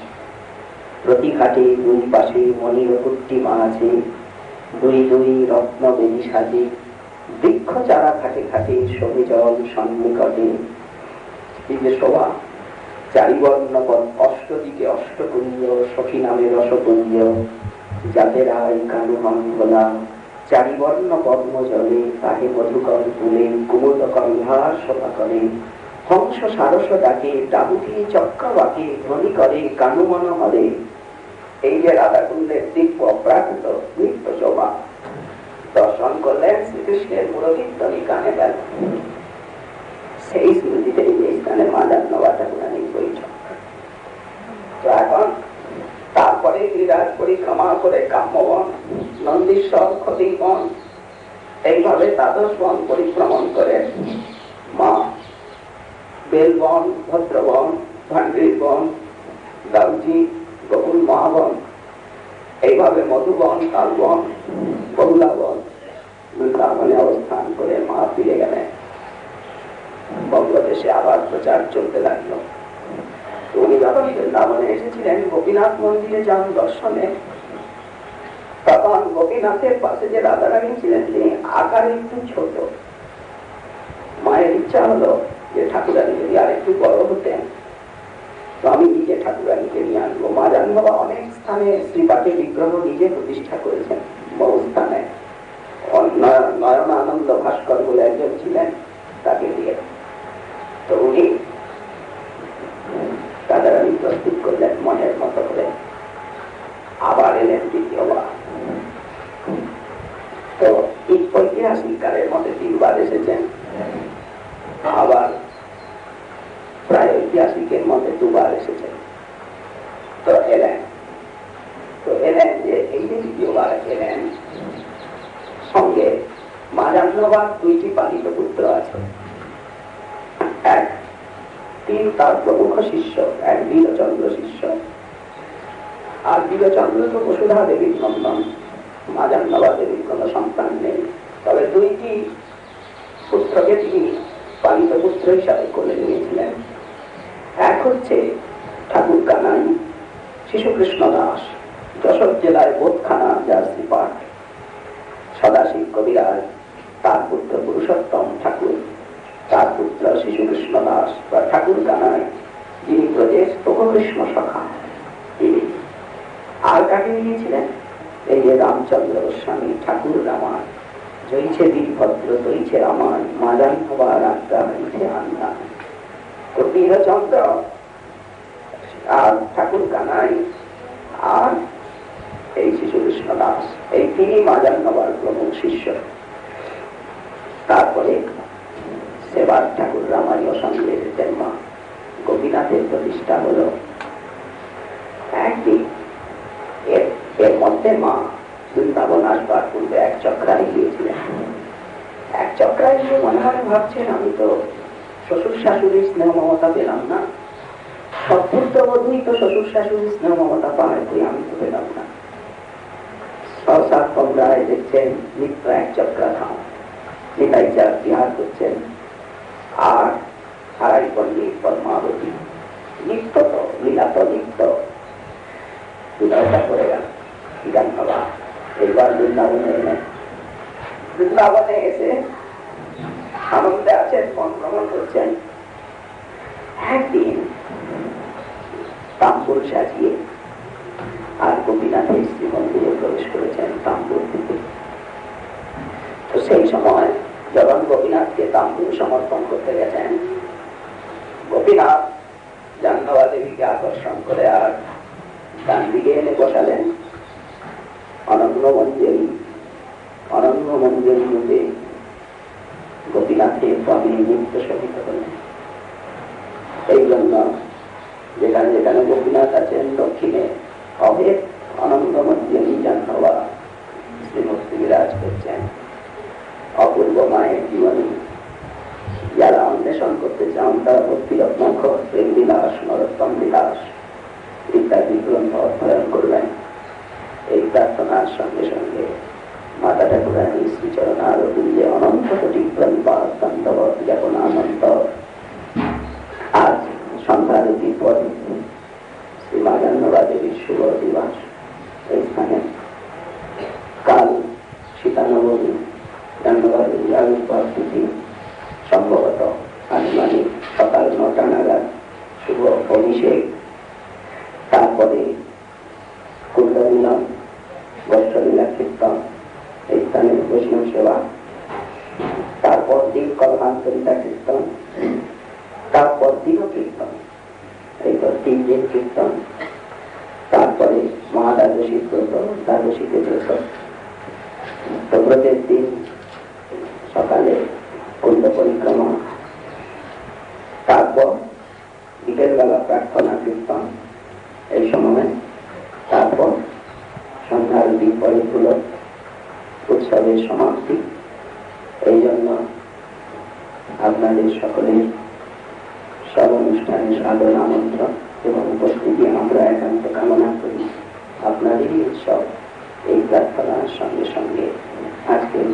প্রতি ঘাটে দুই পাশে মণির কুট্টিমা আছে, দুই দুই রত্ন বেদি সাজে, বৃক্ষ চারা ঘাটে ঘাটে শোভে জল সন্নিকটে। এই যে শোভা, চারিবর্ণ অষ্টদিকে অষ্টকুঞ্জ, সখী নামে রসকুঞ্জ, যাতে রায় কানু মঙ্গলা, চারিবর্ণ পদ্ম জলে, তাহে মধুকর ফুলে, কুমুদ কবিহার শোভা করে, হংস সারস ডাকে, ডাহুকি চক্র বাকে, ধ্বনি করে কানু মনোহরে। এই যে রাধাকুণ্ডের দিব্য প্রাকৃত নিত্য শোভা দর্শন করলেন, শ্রীকৃষ্ণের মুরকীর্তনী কানে গেল। সেই স্মৃতিতে এই স্থানে মা জাহ্নবী ঠাকুরানীর বৈঠক। তো এখন তারপরে বিরাট পরিক্রমা করে কাম্যবন, নন্দীশ্বর, ক্ষতিবন, এইভাবে দ্বাদশ বন পরিক্রমণ করে মা বেলবন, ভদ্রবন, ভান্ডীর বন, দাউজি, বকুল মহাবন, এইভাবে মধুবন, কালবন, বহুলাবন, বৃন্দাবনে অবস্থান করে মা ফিরে গেলেন। বঙ্গদেশে আবার প্রচার চলতে লাগলো। উনি যখন বৃন্দাবনে এসেছিলেন, গোপীনাথ মন্দিরে যান দর্শনে, তখন গোপীনাথের পাশে যে রাধারানী ছিলেন, তিনি আকারে একটু ছোট। মায়ের ইচ্ছা হলো যে ঠাকুরানী যদি আর একটু বড় হতেন, তো আমি নিজে ঠাকুরানীকে নিয়ে আনবো। মা জাহ্নবী অনেক স্থানে শ্রীপাঠের বিগ্রহ নিজে প্রতিষ্ঠা করেছেন, বহু স্থানে। নয়নানন্দ ভাস্কর বলে একজন ছিলেন, তাকে দিয়ে। তো উনি রাধারানী প্রস্তুত করলেন মনের মতো করে। আবার এলেন দ্বিতীয়বার। তো ঐতিহাসিক কালের মধ্যে 3 বার এসেছেন, আবার প্রায় ঐতিহাসিকের মধ্যে 2 বার এসেছেন। তো এলেন যে এই যে দ্বিতীয়বার এলেন, সঙ্গে মা জাহ্নবীর 2টি পালিত পুত্র আছে। এক, 3 তার প্রমুখ শিষ্য, এক বীরচন্দ্র শিষ্য। আর বীরচন্দ্র তো বসুধা দেবীর নন্দন, মা জাহ্নবী দেবীর কোন সন্তান নেই। তবে 2টি পুত্রকে তিনি পালিত পুত্র হিসাবে কোলে নিয়েছিলেন। এক হচ্ছে ঠাকুর কানাই, শিশু কৃষ্ণ দাস, যশোর জেলায় বোধখানা, যার শ্রীপাঠ। সদাশিব কবিরাজ, তার পুত্র পুরুষোত্তম ঠাকুর, তার পুত্র শিশু কৃষ্ণ দাস বা ঠাকুর কানাই, যিনি ব্রজের কৃষ্ণ সখা তিনি। আর কাকে নিয়েছিলেন? এই যে রামচন্দ্র গোস্বামী, ঠাকুর রামায়ণ, জয়ছে বীরভদ্র তৈছে রামায়ণ, মা জাহ্নবীর আজ্ঞা হইছে আন্না। তো বীরচন্দ্র আর ঠাকুর কানাই আর এই শিশু কৃষ্ণ দাস, এই 3ই মা জাহ্নবীর প্রমুখ শিষ্য। তারপরে সেবার ঠাকুর রামায়ণ সঙ্গে এসেছেন মা। গোপীনাথের প্রতিষ্ঠা হলো একদিন। এর মধ্যে মা বৃন্দাবন আসবার পূর্বে এক চক্রায় গিয়েছিলেন। এক চক্রায় গিয়ে মনে মনে ভাবছেন, আমি তো শ্বশুর শাশুড়ির স্নেহ মমতা পেলাম না, সপুত্রবধূই তো শ্বশুর শাশুড়ি স্নেহ মমতা পায়, কই আমি তো পেলাম না। রায় দেখছেন নিত্য এক চক্রা ধাম, নিতাই চাঁদ বিহার করছেন, আর সারাই পল্লীর পদ্মাবতী নিত্য, তো লীলা তো নিত্য। বিনয়টা করে গেল গান বাবা, এইবার বৃন্দাবনে এলেন। বৃন্দাবনে এসে আনন্দে আছেন, মন ভ্রমণ করছেন। একদিন তাম্বুল সাজিয়ে আর গোপীনাথের শ্রী মন্দিরে প্রবেশ করেছেন তাম্বুল দিতে। তো সেই সময় যখন গোপীনাথকে তাম্বুল সমর্পণ করতে গেছেন, গোপীনাথ জাহ্নবী দেবীকে আকর্ষণ করে আর ডান দিকে এনে বসালেন। অনন্য মঞ্জরি রূপে গোপীনাথের পদে নৃত্য শোভিত হলেন। এই জন্য যেখানে যেখানে গোপীনাথ আছেন দক্ষিণে অভেদ অনন্ত মঞ্জরি জাহ্নবী শ্রীমূর্তি বিরাজ করছেন। অপূর্ব মায়ের জীবনী যারা অন্বেষণ করতে চান তারা ভক্তি রত্নাকর, প্রেম বিলাস, নরোত্তম বিলাস ইত্যাদি গ্রন্থ অধ্যয়ন করবেন। এই প্রার্থনার সঙ্গে সঙ্গে মাতা ঠাকুরানী শ্রীচরণারবিন্দে অনন্ত কোটি প্রণিপাত দণ্ডবৎ জ্ঞাপন আনন্দ। আজ সন্ধ্যারতির পরে শ্রীমা জাহ্নবী দেবীর শুভ দিবস। এই স্থানে কাল সীতানবমী, জাহ্নবী দেবীর আবির্ভাব তিথি, সম্ভবত আনুমানিক সকাল 9টা নাগাদ শুভ অভিষেক, তারপরে কুণ্ডলীলন, বৈষ্ণলীলা কীর্তন, এই স্থানের বৈষ্ণব সেবা, তারপর দিন কলহান্তরিতা কীর্তন, তারপর দিন কীর্তন, এই তো 3 দিন কীর্তন। তারপরে মহাদ্বাদশী ব্রত, দ্বাদশীতে ব্রত। তো ব্রতের দিন সকালে কুণ্ড পরিক্রমা, তারপর বিকেলবেলা প্রার্থনা কীর্তন এই সময়, তারপর সন্ধ্যারতির পরে হল উৎসবের সমাপ্তি। এই জন্য আপনাদের সকলের সব অনুষ্ঠানে সাদর আমন্ত্রণ এবং উপস্থিতি আমরা একান্ত কামনা করি। আপনাদেরই উৎসব এই প্রার্থনার সঙ্গে সঙ্গে আজকের